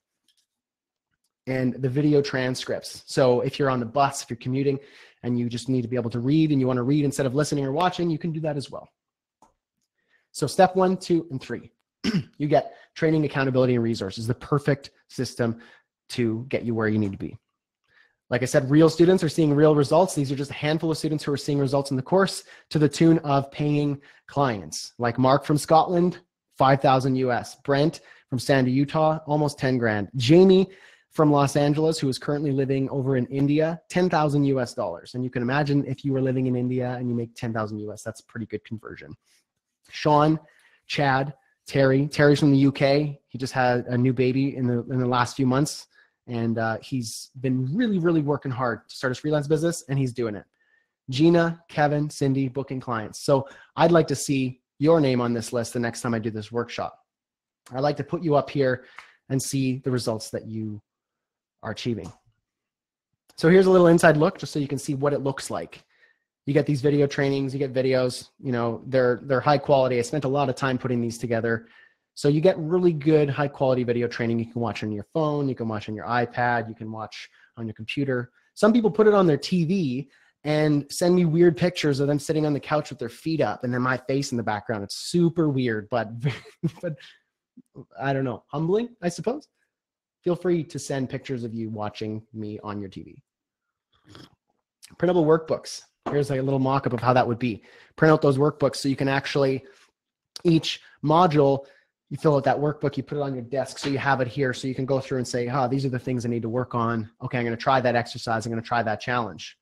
And the video transcripts. So if you're on the bus, if you're commuting and you just need to be able to read and you want to read instead of listening or watching, you can do that as well. So step 1, 2, and 3, you get training, accountability, and resources, the perfect system to get you where you need to be. Like I said, real students are seeing real results. These are just a handful of students who are seeing results in the course to the tune of paying clients. Like Mark from Scotland, 5,000 US. Brent from Sandy, Utah, almost 10 grand. Jamie from Los Angeles, who is currently living over in India, 10,000 US dollars. And you can imagine if you were living in India and you make 10,000 US, that's a pretty good conversion. Sean, Chad, Terry's from the UK. He just had a new baby in the last few months. And he's been really, really working hard to start his freelance business, and he's doing it. Gina, Kevin, Cindy, booking clients. So I'd like to see your name on this list the next time I do this workshop. I'd like to put you up here and see the results that you are achieving. So here's a little inside look just so you can see what it looks like. You get these video trainings, you get videos, you know, they're high quality. I spent a lot of time putting these together. So you get really good high quality video training. You can watch on your phone, you can watch on your iPad, you can watch on your computer. Some people put it on their TV and send me weird pictures of them sitting on the couch with their feet up and then my face in the background. It's super weird, but I don't know, humbling, I suppose. Feel free to send pictures of you watching me on your TV. Printable workbooks. Here's like a little mock-up of how that would be. Print out those workbooks so you can actually, each module, you fill out that workbook, you put it on your desk so you have it here so you can go through and say, these are the things I need to work on. Okay, I'm going to try that exercise. I'm going to try that challenge.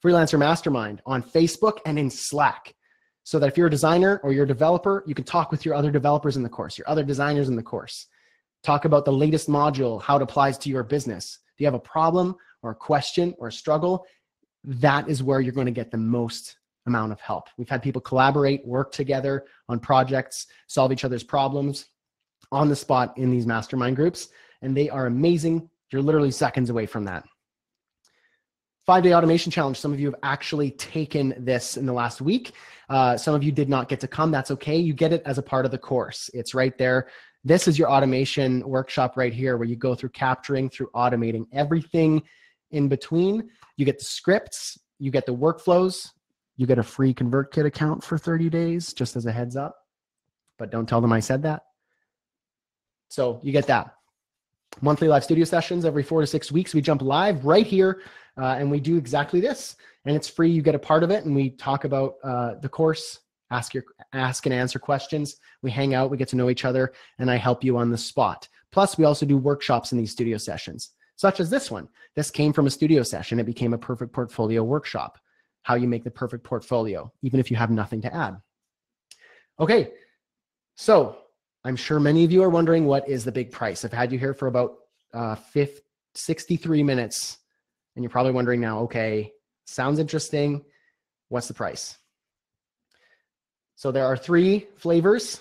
Freelancer Mastermind on Facebook and in Slack. So that if you're a designer or you're a developer, you can talk with your other developers in the course, your other designers in the course. Talk about the latest module, how it applies to your business. Do you have a problem or a question or a struggle? That is where you're going to get the most amount of help. We've had people collaborate, work together on projects, solve each other's problems on the spot in these mastermind groups, and they are amazing. You're literally seconds away from that. 5-day automation challenge. Some of you have actually taken this in the last week. Some of you did not get to come. That's okay. You get it as a part of the course. It's right there. This is your automation workshop right here where you go through capturing, through automating everything in between. You get the scripts, you get the workflows, you get a free ConvertKit account for 30 days, just as a heads up, but don't tell them I said that. So you get that. Monthly live studio sessions every 4 to 6 weeks. We jump live right here and we do exactly this, and it's free. You get a part of it, and we talk about the course, ask and answer questions. We hang out, we get to know each other, and I help you on the spot. Plus, we also do workshops in these studio sessions, such as this one. This came from a studio session. It became a perfect portfolio workshop. How you make the perfect portfolio, even if you have nothing to add. Okay, so I'm sure many of you are wondering what is the big price. I've had you here for about 63 minutes, and you're probably wondering now, okay, sounds interesting. What's the price? So there are 3 flavors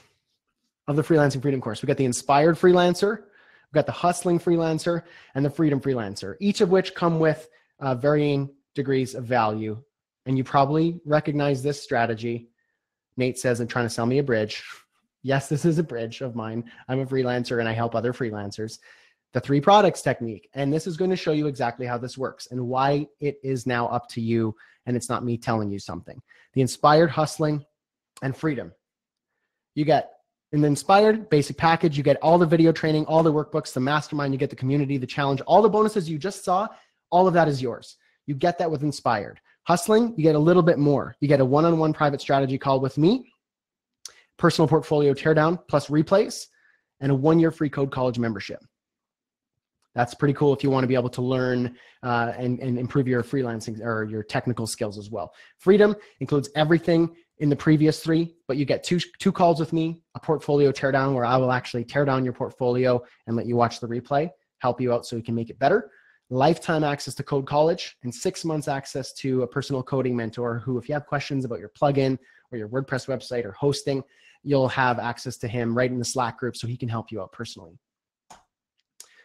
of the Freelancing Freedom course. We've got the Inspired Freelancer, we've got the Hustling Freelancer, and the Freedom Freelancer, each of which come with varying degrees of value. And you probably recognize this strategy. Nate says, I'm trying to sell me a bridge. Yes, this is a bridge of mine. I'm a freelancer and I help other freelancers. The 3 products technique. And this is going to show you exactly how this works and why it is now up to you. And it's not me telling you something. The Inspired, Hustling, and Freedom. You get in the Inspired basic package, you get all the video training, all the workbooks, the mastermind, you get the community, the challenge, all the bonuses you just saw, all of that is yours. You get that with Inspired. Hustling, you get a little bit more. You get a one-on-one private strategy call with me, personal portfolio teardown plus replays, and a 1-year free Code College membership. That's pretty cool if you want to be able to learn and improve your freelancing or your technical skills as well. Freedom includes everything in the previous 3, but you get two calls with me, a portfolio teardown where I will actually tear down your portfolio and let you watch the replay, help you out so you can make it better. Lifetime access to Code College, and 6 months access to a personal coding mentor who, if you have questions about your plugin or your WordPress website or hosting, you'll have access to him right in the Slack group so he can help you out personally.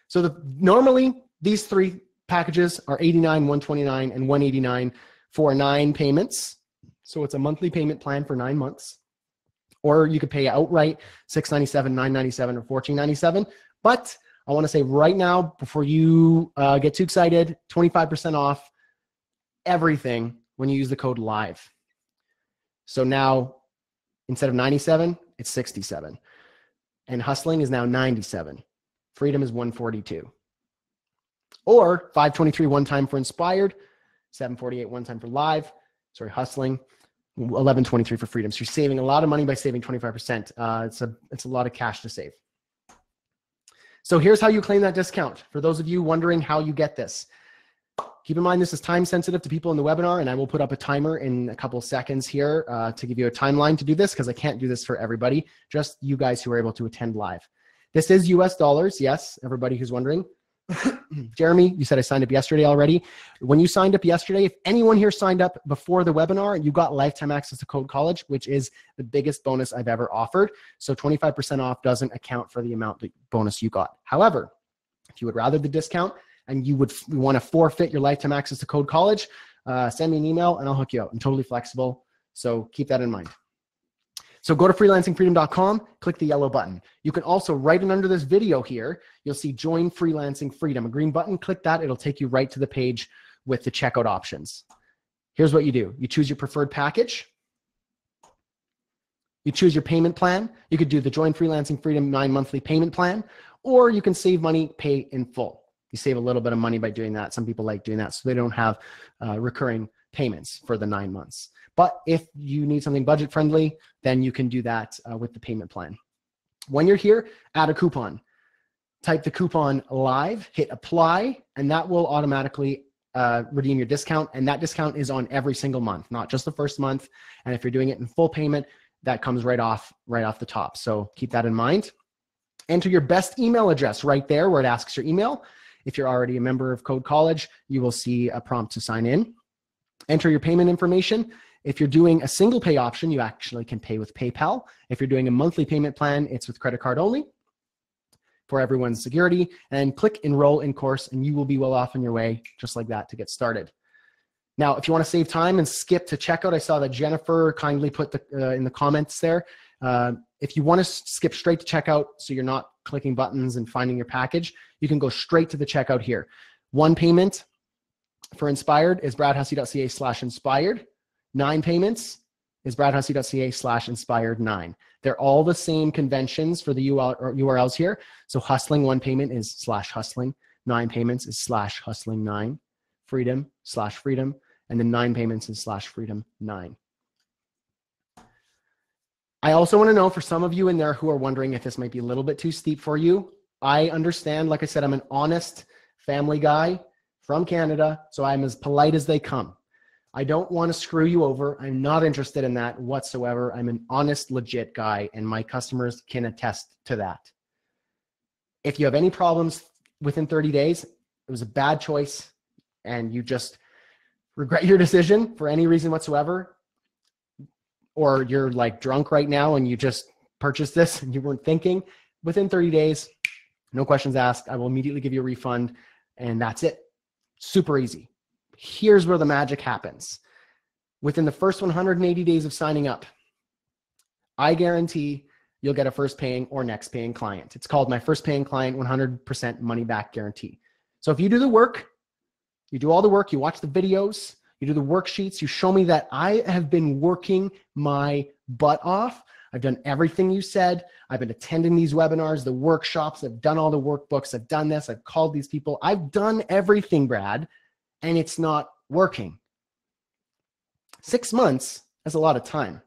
So normally these 3 packages are $89, $129, and $189 for 9 payments. So it's a monthly payment plan for 9 months. Or you could pay outright, $697, $997, or $1497. But I want to say right now, before you get too excited, 25% off everything when you use the code LIVE. So now, instead of 97, it's 67. And Hustling is now 97. Freedom is 142. Or 523 one time for Inspired, 748 one time for Live. Sorry, Hustling, 1123 for Freedom. So you're saving a lot of money by saving 25%. It's a lot of cash to save. So here's how you claim that discount. For those of you wondering how you get this, keep in mind this is time sensitive to people in the webinar, and I will put up a timer in a couple of seconds here to give you a timeline to do this, because I can't do this for everybody, just you guys who are able to attend live. This is US dollars, yes, everybody who's wondering. Jeremy, you said I signed up yesterday already. When you signed up yesterday, if anyone here signed up before the webinar, you got lifetime access to Code College, which is the biggest bonus I've ever offered. So 25% off doesn't account for the amount that bonus you got. However, if you would rather the discount and you would want to forfeit your lifetime access to Code College, send me an email and I'll hook you up. I'm totally flexible. So keep that in mind. So go to freelancingfreedom.com, click the yellow button. You can also, right in under this video here, you'll see Join Freelancing Freedom, a green button. Click that. It'll take you right to the page with the checkout options. Here's what you do. You choose your preferred package. You choose your payment plan. You could do the Join Freelancing Freedom 9-monthly payment plan, or you can save money, pay in full. You save a little bit of money by doing that. Some people like doing that so they don't have recurring payments for the 9 months. But if you need something budget friendly, then you can do that with the payment plan. When you're here, add a coupon. Type the coupon live, hit apply, and that will automatically redeem your discount. And that discount is on every single month, not just the first month. And if you're doing it in full payment, that comes right off the top. So keep that in mind. Enter your best email address right there where it asks your email. If you're already a member of Code College, you will see a prompt to sign in. Enter your payment information. If you're doing a single pay option, you actually can pay with PayPal. If you're doing a monthly payment plan, it's with credit card only for everyone's security. And click enroll in course, and you will be well off on your way just like that to get started. Now, if you want to save time and skip to checkout, I saw that Jennifer kindly put in the comments there. If you want to skip straight to checkout so you're not clicking buttons and finding your package, you can go straight to the checkout here. One payment for Inspired is bradhussey.ca/inspired. 9 payments is bradhussey.ca/inspired9. They're all the same conventions for the URLs here. So hustling, 1 payment is /hustling. 9 payments is /hustling9. Freedom /freedom. And then 9 payments is /freedom9. I also want to know, for some of you in there who are wondering if this might be a little bit too steep for you, I understand. Like I said, I'm an honest family guy from Canada, so I'm as polite as they come. I don't want to screw you over. I'm not interested in that whatsoever. I'm an honest, legit guy, and my customers can attest to that. If you have any problems within 30 days, it was a bad choice, and you just regret your decision for any reason whatsoever, or you're like drunk right now and you just purchased this and you weren't thinking, within 30 days, no questions asked, I will immediately give you a refund, and that's it. Super easy. Here's where the magic happens. Within the first 180 days of signing up, I guarantee you'll get a first paying or next paying client. It's called my first paying client 100% money back guarantee. So if you do the work, you do all the work, you watch the videos, you do the worksheets, you show me that I have been working my butt off. I've done everything you said. I've been attending these webinars, the workshops, I've done all the workbooks, I've done this, I've called these people. I've done everything, Brad, and it's not working. 6 months is a lot of time.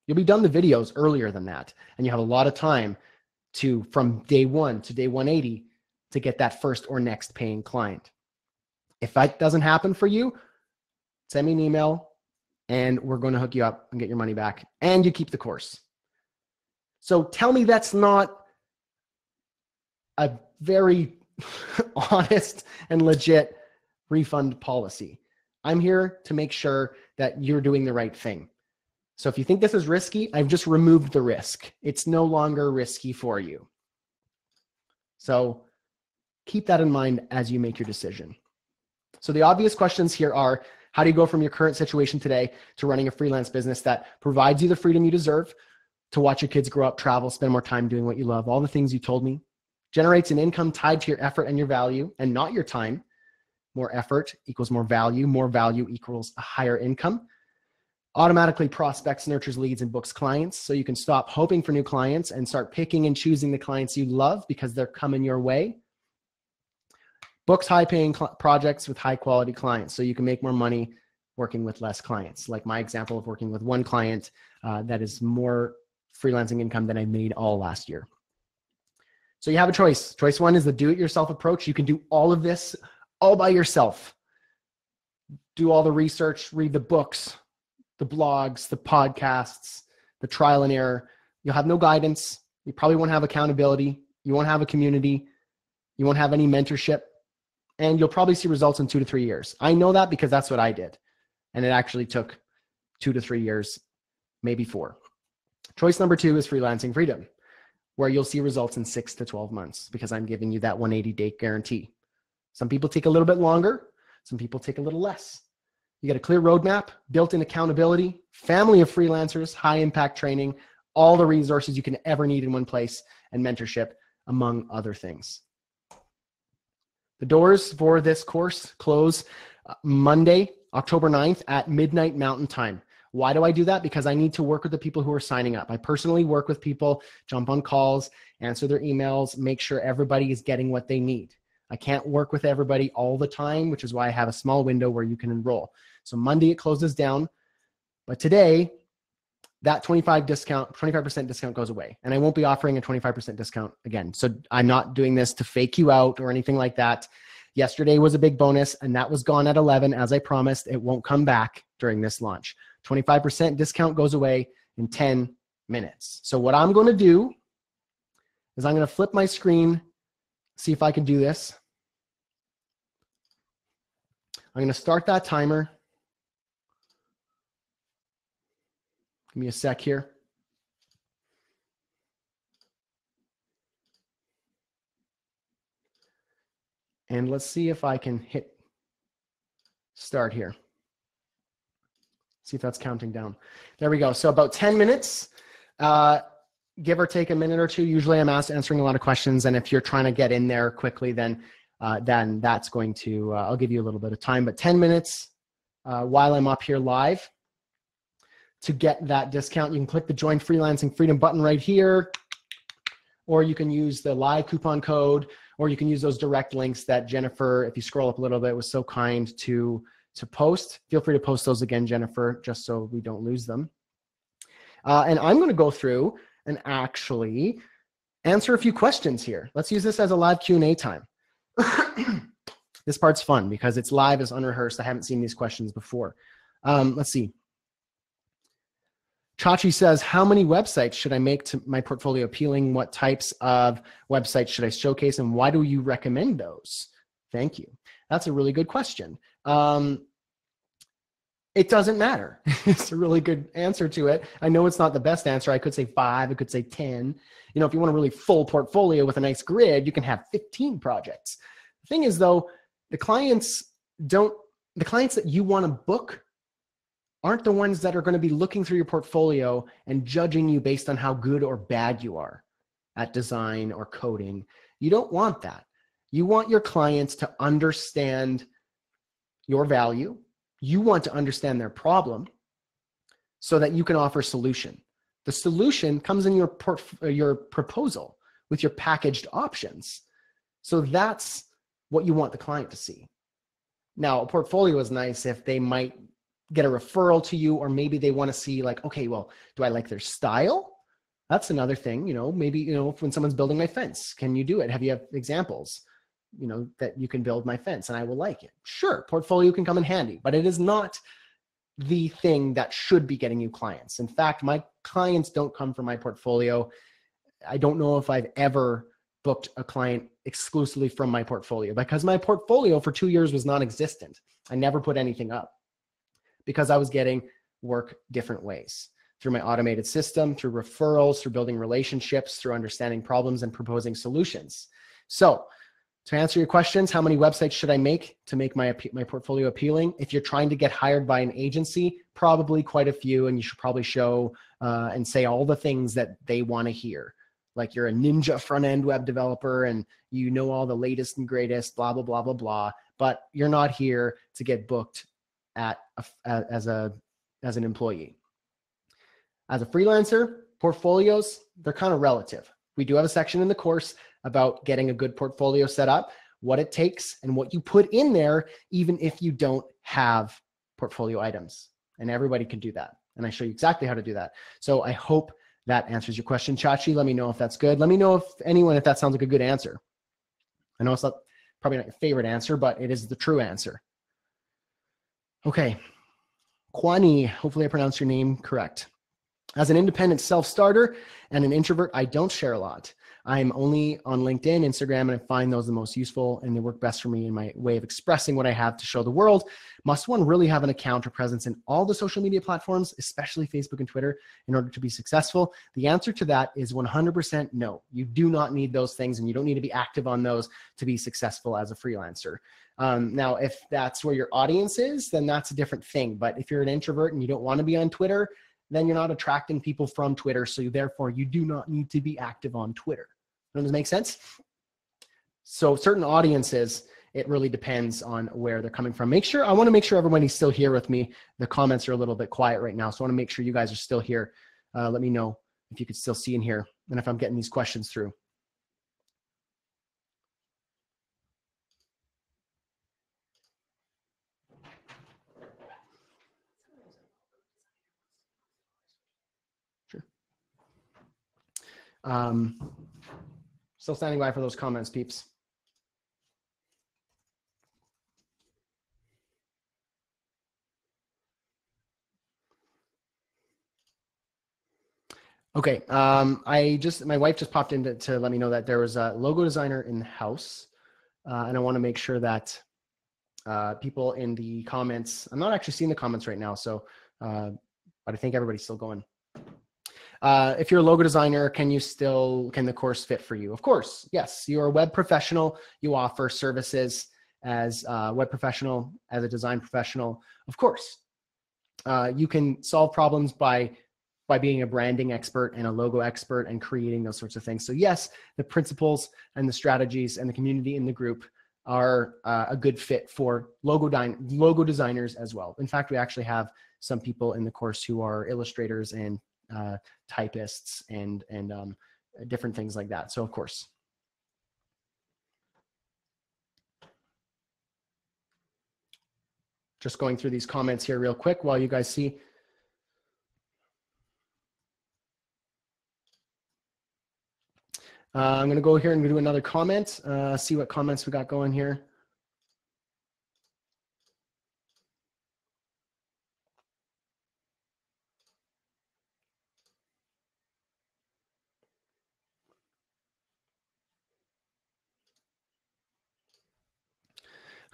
You'll be done the videos earlier than that, and you have a lot of time to, from day 1 to day 180, to get that first or next paying client. If that doesn't happen for you, send me an email and we're going to hook you up and get your money back, and you keep the course. So tell me that's not a very honest and legit refund policy. I'm here to make sure that you're doing the right thing. So if you think this is risky, I've just removed the risk. It's no longer risky for you. So keep that in mind as you make your decision. So the obvious questions here are, how do you go from your current situation today to running a freelance business that provides you the freedom you deserve to watch your kids grow up, travel, spend more time doing what you love, all the things you told me, generates an income tied to your effort and your value and not your time. More effort equals more value equals a higher income. Automatically prospects, nurtures leads, and books clients, so you can stop hoping for new clients and start picking and choosing the clients you love because they're coming your way. Books high-paying projects with high-quality clients, so you can make more money working with less clients. Like my example of working with one client that is more freelancing income than I made all last year. So you have a choice. Choice one is the do-it-yourself approach. You can do all of this all by yourself. Do all the research, read the books, the blogs, the podcasts, the trial and error. You'll have no guidance. You probably won't have accountability. You won't have a community. You won't have any mentorship. And you'll probably see results in 2 to 3 years. I know that because that's what I did. And it actually took 2 to 3 years, maybe 4. Choice number 2 is Freelancing Freedom, where you'll see results in 6 to 12 months because I'm giving you that 180-day guarantee. Some people take a little bit longer. Some people take a little less. You get a clear roadmap, built-in accountability, family of freelancers, high-impact training, all the resources you can ever need in one place, and mentorship, among other things. The doors for this course close Monday, October 9th at midnight Mountain Time. Why do I do that? Because I need to work with the people who are signing up. I personally work with people, jump on calls, answer their emails, make sure everybody is getting what they need. I can't work with everybody all the time, which is why I have a small window where you can enroll. So Monday it closes down, but today that 25% discount goes away, and I won't be offering a 25% discount again. So I'm not doing this to fake you out or anything like that. Yesterday was a big bonus, and that was gone at 11, as I promised. It won't come back during this launch. 25% discount goes away in 10 minutes. So what I'm going to do is I'm going to flip my screen, see if I can do this. I'm going to start that timer. Give me a sec here. And let's see if I can hit start here. See if that's counting down. There we go. So about 10 minutes, give or take a minute or two. Usually I'm answering a lot of questions. And if you're trying to get in there quickly, then that's going to, I'll give you a little bit of time, but 10 minutes while I'm up here live. To get that discount, you can click the Join Freelancing Freedom button right here, or you can use the live coupon code, or you can use those direct links that Jennifer, if you scroll up a little bit, was so kind to post. Feel free to post those again, Jennifer, just so we don't lose them. And I'm going to go through and actually answer a few questions here. Let's use this as a live Q&A time. This part's fun because it's live, it's unrehearsed. I haven't seen these questions before. Let's see. Chachi says, how many websites should I make to my portfolio appealing? What types of websites should I showcase? And why do you recommend those? Thank you. That's a really good question. It doesn't matter. It's a really good answer to it. I know it's not the best answer. I could say 5, I could say 10. You know, if you want a really full portfolio with a nice grid, you can have 15 projects. The thing is though, the clients that you want to book aren't the ones that are going to be looking through your portfolio and judging you based on how good or bad you are at design or coding. You don't want that. You want your clients to understand your value. You want to understand their problem so that you can offer a solution. The solution comes in your proposal with your packaged options. So that's what you want the client to see. Now, a portfolio is nice if they might get a referral to you, or maybe they want to see like, okay, well, do I like their style? That's another thing, you know, maybe, you know, when someone's building my fence, can you do it? Have you have examples, you know, that you can build my fence and I will like it? Sure, portfolio can come in handy, but it is not the thing that should be getting you clients. In fact, my clients don't come from my portfolio. I don't know if I've ever booked a client exclusively from my portfolio because my portfolio for 2 years was non-existent. I never put anything up, because I was getting work different ways, through my automated system, through referrals, through building relationships, through understanding problems and proposing solutions. So to answer your questions, how many websites should I make to make my portfolio appealing? If you're trying to get hired by an agency, probably quite a few, and you should probably show and say all the things that they want to hear. Like you're a ninja front-end web developer and you know all the latest and greatest, blah, blah, blah, blah, blah, but you're not here to get booked as an employee. As a freelancer, portfolios, they're kind of relative. We do have a section in the course about getting a good portfolio set up, what it takes and what you put in there, even if you don't have portfolio items. And everybody can do that. And I show you exactly how to do that. So I hope that answers your question. Chachi, let me know if that's good. Let me know if that sounds like a good answer. I know it's probably not your favorite answer, but it is the true answer. Okay. Kwani, hopefully I pronounced your name correct. As an independent self-starter and an introvert, I don't share a lot. I'm only on LinkedIn, Instagram, and I find those the most useful and they work best for me in my way of expressing what I have to show the world. Must one really have an account or presence in all the social media platforms, especially Facebook and Twitter, in order to be successful? The answer to that is 100% no. You do not need those things and you don't need to be active on those to be successful as a freelancer. Now, if that's where your audience is, then that's a different thing. But if you're an introvert and you don't want to be on Twitter, then you're not attracting people from Twitter. So therefore, you do not need to be active on Twitter. Does that make sense? So certain audiences, it really depends on where they're coming from. I want to make sure everybody's still here with me. The comments are a little bit quiet right now. So I want to make sure you guys are still here. Let me know if you could still see and hear and if I'm getting these questions through. Sure. Still standing by for those comments, peeps. Okay. My wife just popped in to let me know that there was a logo designer in the house. And I want to make sure that people in the comments, I'm not actually seeing the comments right now. So, but I think everybody's still going. If you're a logo designer, can the course fit for you? Of course. Yes. You're a web professional. You offer services as a web professional, as a design professional. Of course, you can solve problems by being a branding expert and a logo expert and creating those sorts of things. So yes, the principles and the strategies and the community in the group are a good fit for logo designers as well. In fact, we actually have some people in the course who are illustrators and typists and different things like that. So of course. Just going through these comments here real quick while you guys see. I'm going to go here and do another comment, see what comments we got going here.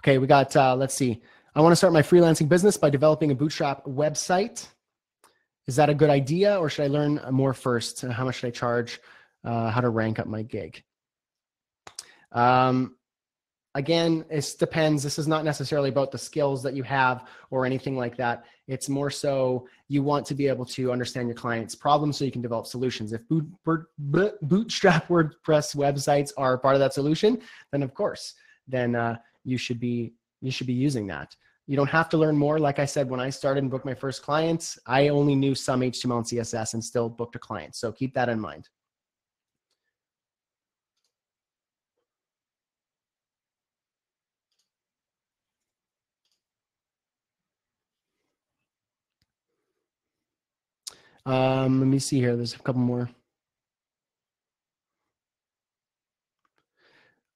Okay, we got, let's see. I want to start my freelancing business by developing a bootstrap website. Is that a good idea or should I learn more first? How much should I charge? How to rank up my gig? Again, it depends. This is not necessarily about the skills that you have or anything like that. It's more so you want to be able to understand your client's problems so you can develop solutions. If bootstrap WordPress websites are part of that solution, then of course, then you should be using that. You don't have to learn more. Like I said, when I started and booked my first clients, I only knew some HTML and CSS and still booked a client. So keep that in mind. Let me see here. There's a couple more.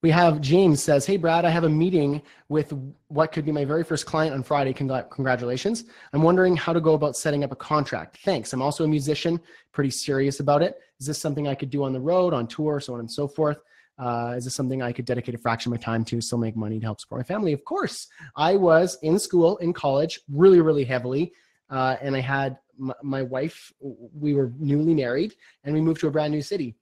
We have James says, hey, Brad, I have a meeting with what could be my very first client on Friday. Congratulations. I'm wondering how to go about setting up a contract. Thanks. I'm also a musician, pretty serious about it. Is this something I could do on the road, on tour, so on and so forth? Is this something I could dedicate a fraction of my time to, still make money to help support my family? Of course. I was in school, in college, really, really heavily. And I had my wife, we were newly married, and we moved to a brand new city.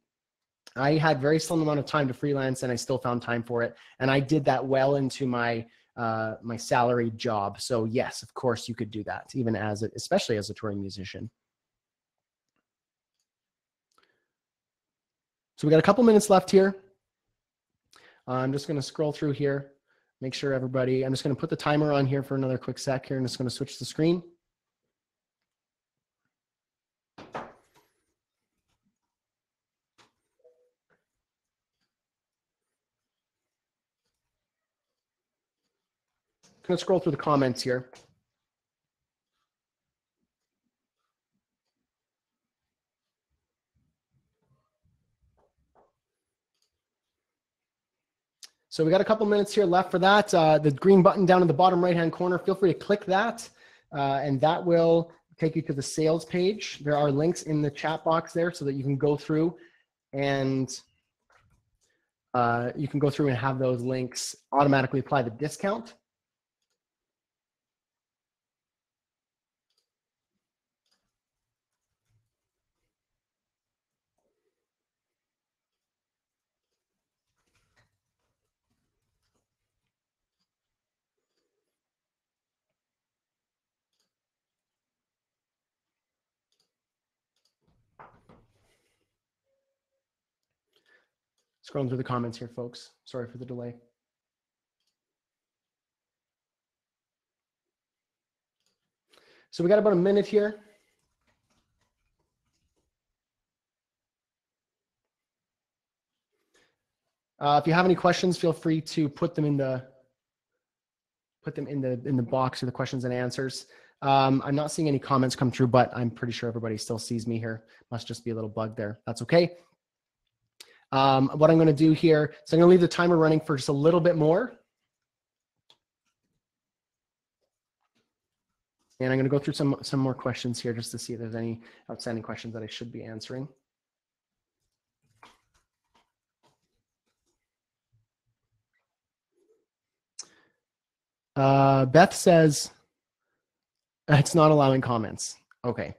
I had very slim amount of time to freelance and I still found time for it. And I did that well into my my salaried job. So yes, of course you could do that, even especially as a touring musician. So we got a couple minutes left here. I'm just going to scroll through here, make sure everybody, I'm just going to put the timer on here for another quick sec here. I'm just going to switch the screen. I'm going to scroll through the comments here. So we got a couple minutes here left for that. The green button down in the bottom right-hand corner, feel free to click that, and that will take you to the sales page. There are links in the chat box there so that you can go through and have those links automatically apply the discount. Scrolling through the comments here, folks. Sorry for the delay. So we got about a minute here. If you have any questions, feel free to put them in the box or the questions and answers. I'm not seeing any comments come through, but I'm pretty sure everybody still sees me here. Must just be a little bug there. That's okay. What I'm going to do here, so I'm going to leave the timer running for just a little bit more. And I'm going to go through some more questions here just to see if there's any outstanding questions that I should be answering. Beth says, it's not allowing comments. Okay.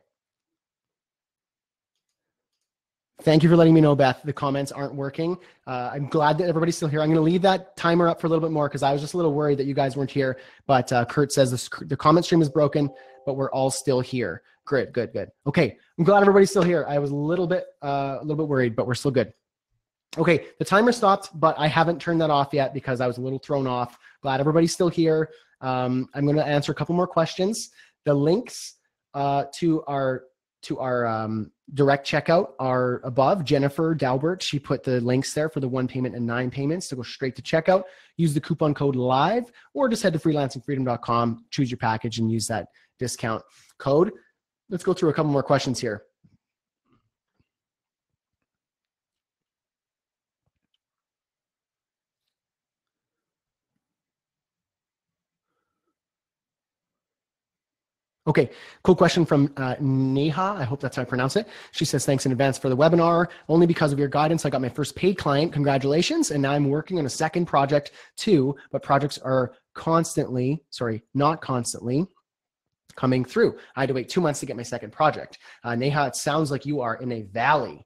Thank you for letting me know, Beth. The comments aren't working. I'm glad that everybody's still here. I'm going to leave that timer up for a little bit more because I was just a little worried that you guys weren't here. But Kurt says the comment stream is broken, but we're all still here. Great, good, good. Okay, I'm glad everybody's still here. I was a little bit worried, but we're still good. Okay, the timer stopped, but I haven't turned that off yet because I was a little thrown off. Glad everybody's still here. I'm going to answer a couple more questions. The links to our direct checkout are above. Jennifer Dalbert, she put the links there for the 1 payment and 9 payments to go straight to checkout. Use the coupon code LIVE or just head to freelancingfreedom.com, choose your package and use that discount code. Let's go through a couple more questions here. Okay, cool question from Neha. I hope that's how I pronounce it. She says, thanks in advance for the webinar. Only because of your guidance, I got my first paid client. Congratulations. And now I'm working on a second project too, but projects are not constantly coming through. I had to wait 2 months to get my second project. Neha, it sounds like you are in a valley.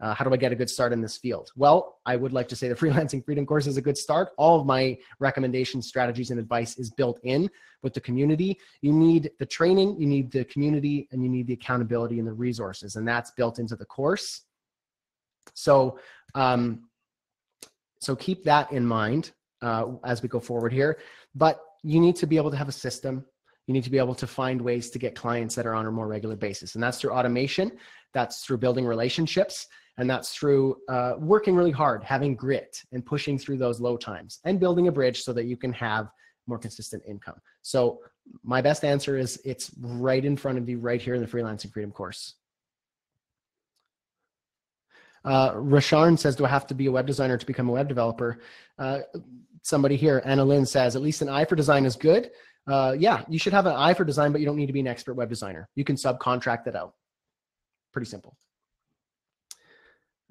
How do I get a good start in this field? Well, I would like to say the Freelancing Freedom course is a good start. All of my recommendations, strategies, and advice is built in with the community. You need the training, you need the community, and you need the accountability and the resources, and that's built into the course. So, so keep that in mind as we go forward here. But you need to be able to have a system. You need to be able to find ways to get clients that are on a more regular basis, and that's through automation. That's through building relationships. And that's through working really hard, having grit and pushing through those low times and building a bridge so that you can have more consistent income. So my best answer is it's right in front of you right here in the Freelancing Freedom course. Rasharn says, do I have to be a web designer to become a web developer? Somebody here, Anna Lynn says, at least an eye for design is good. Yeah, you should have an eye for design, but you don't need to be an expert web designer. You can subcontract that out. Pretty simple.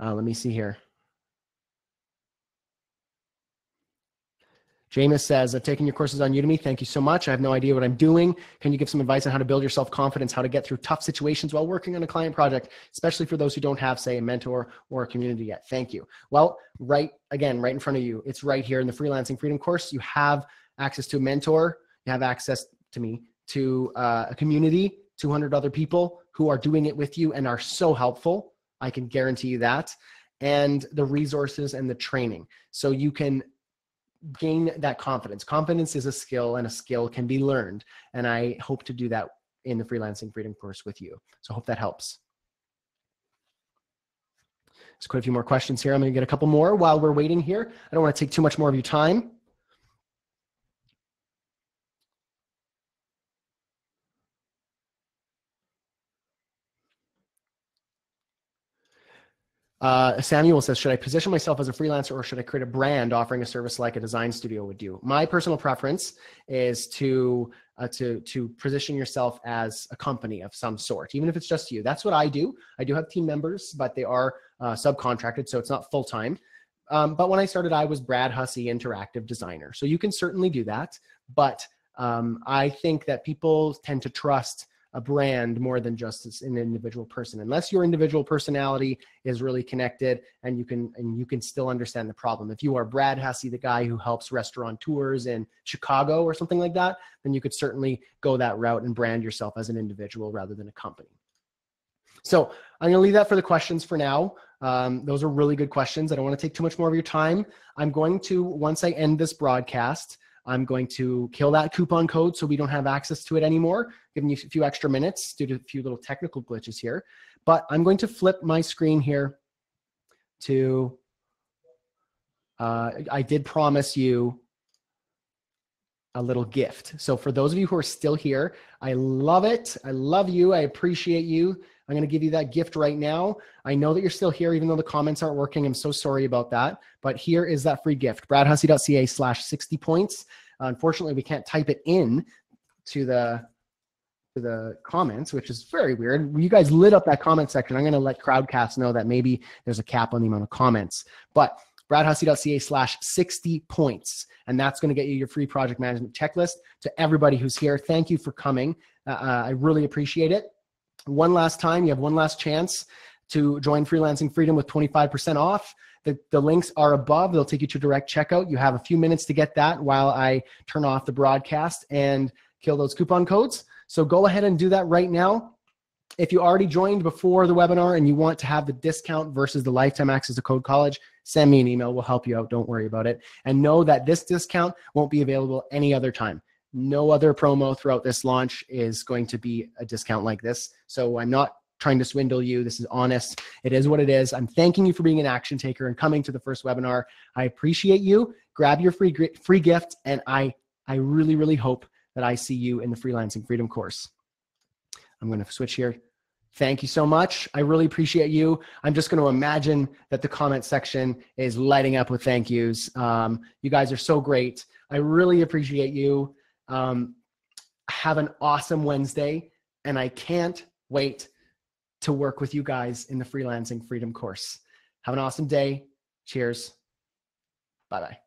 Let me see here. Jameis says, I've taken your courses on Udemy. Thank you so much. I have no idea what I'm doing. Can you give some advice on how to build your self-confidence, how to get through tough situations while working on a client project, especially for those who don't have, say, a mentor or a community yet? Thank you. Well, right in front of you. It's right here in the Freelancing Freedom course. You have access to a mentor. You have access to me, to a community, 200 other people who are doing it with you and are so helpful. I can guarantee you that. And the resources and the training. So you can gain that confidence. Confidence is a skill, and a skill can be learned. And I hope to do that in the Freelancing Freedom course with you. So I hope that helps. There's quite a few more questions here. I'm going to get a couple more while we're waiting here. I don't want to take too much more of your time. Samuel says, should I position myself as a freelancer or should I create a brand offering a service like a design studio would do? My personal preference is to position yourself as a company of some sort, even if it's just you. That's what I do. I do have team members, but they are subcontracted, so it's not full-time. But when I started, I was Brad Hussey, interactive designer. So you can certainly do that. But I think that people tend to trust a brand more than just as an individual person, unless your individual personality is really connected and you can still understand the problem. If you are Brad Hussey, the guy who helps restaurateurs in Chicago or something like that, then you could certainly go that route and brand yourself as an individual rather than a company. So I'm going to leave that for the questions for now. Those are really good questions. I don't want to take too much more of your time. I'm going to, once I end this broadcast, I'm going to kill that coupon code so we don't have access to it anymore, giving you a few extra minutes due to a few little technical glitches here. But I'm going to flip my screen here to, I did promise you a little gift. So for those of you who are still here, I love it. I love you. I appreciate you. I'm going to give you that gift right now. I know that you're still here, even though the comments aren't working. I'm so sorry about that. But here is that free gift, bradhussey.ca/60 points. Unfortunately, we can't type it in to the comments, which is very weird. You guys lit up that comment section. I'm going to let Crowdcast know that maybe there's a cap on the amount of comments. But bradhussey.ca/60 points. And that's going to get you your free project management checklist. To everybody who's here, thank you for coming. I really appreciate it. One last time, you have one last chance to join Freelancing Freedom with 25% off. The links are above. They'll take you to direct checkout. You have a few minutes to get that while I turn off the broadcast and kill those coupon codes. So go ahead and do that right now. If you already joined before the webinar and you want to have the discount versus the lifetime access to Code College, send me an email. We'll help you out. Don't worry about it. And know that this discount won't be available any other time. No other promo throughout this launch is going to be a discount like this. So I'm not trying to swindle you. This is honest. It is what it is. I'm thanking you for being an action taker and coming to the first webinar. I appreciate you. Grab your free gift. And I really, really hope that I see you in the Freelancing Freedom course. I'm going to switch here. Thank you so much. I really appreciate you. I'm just going to imagine that the comment section is lighting up with thank yous. You guys are so great. I really appreciate you. Have an awesome Wednesday, and I can't wait to work with you guys in the Freelancing Freedom course. Have an awesome day. Cheers. Bye-bye.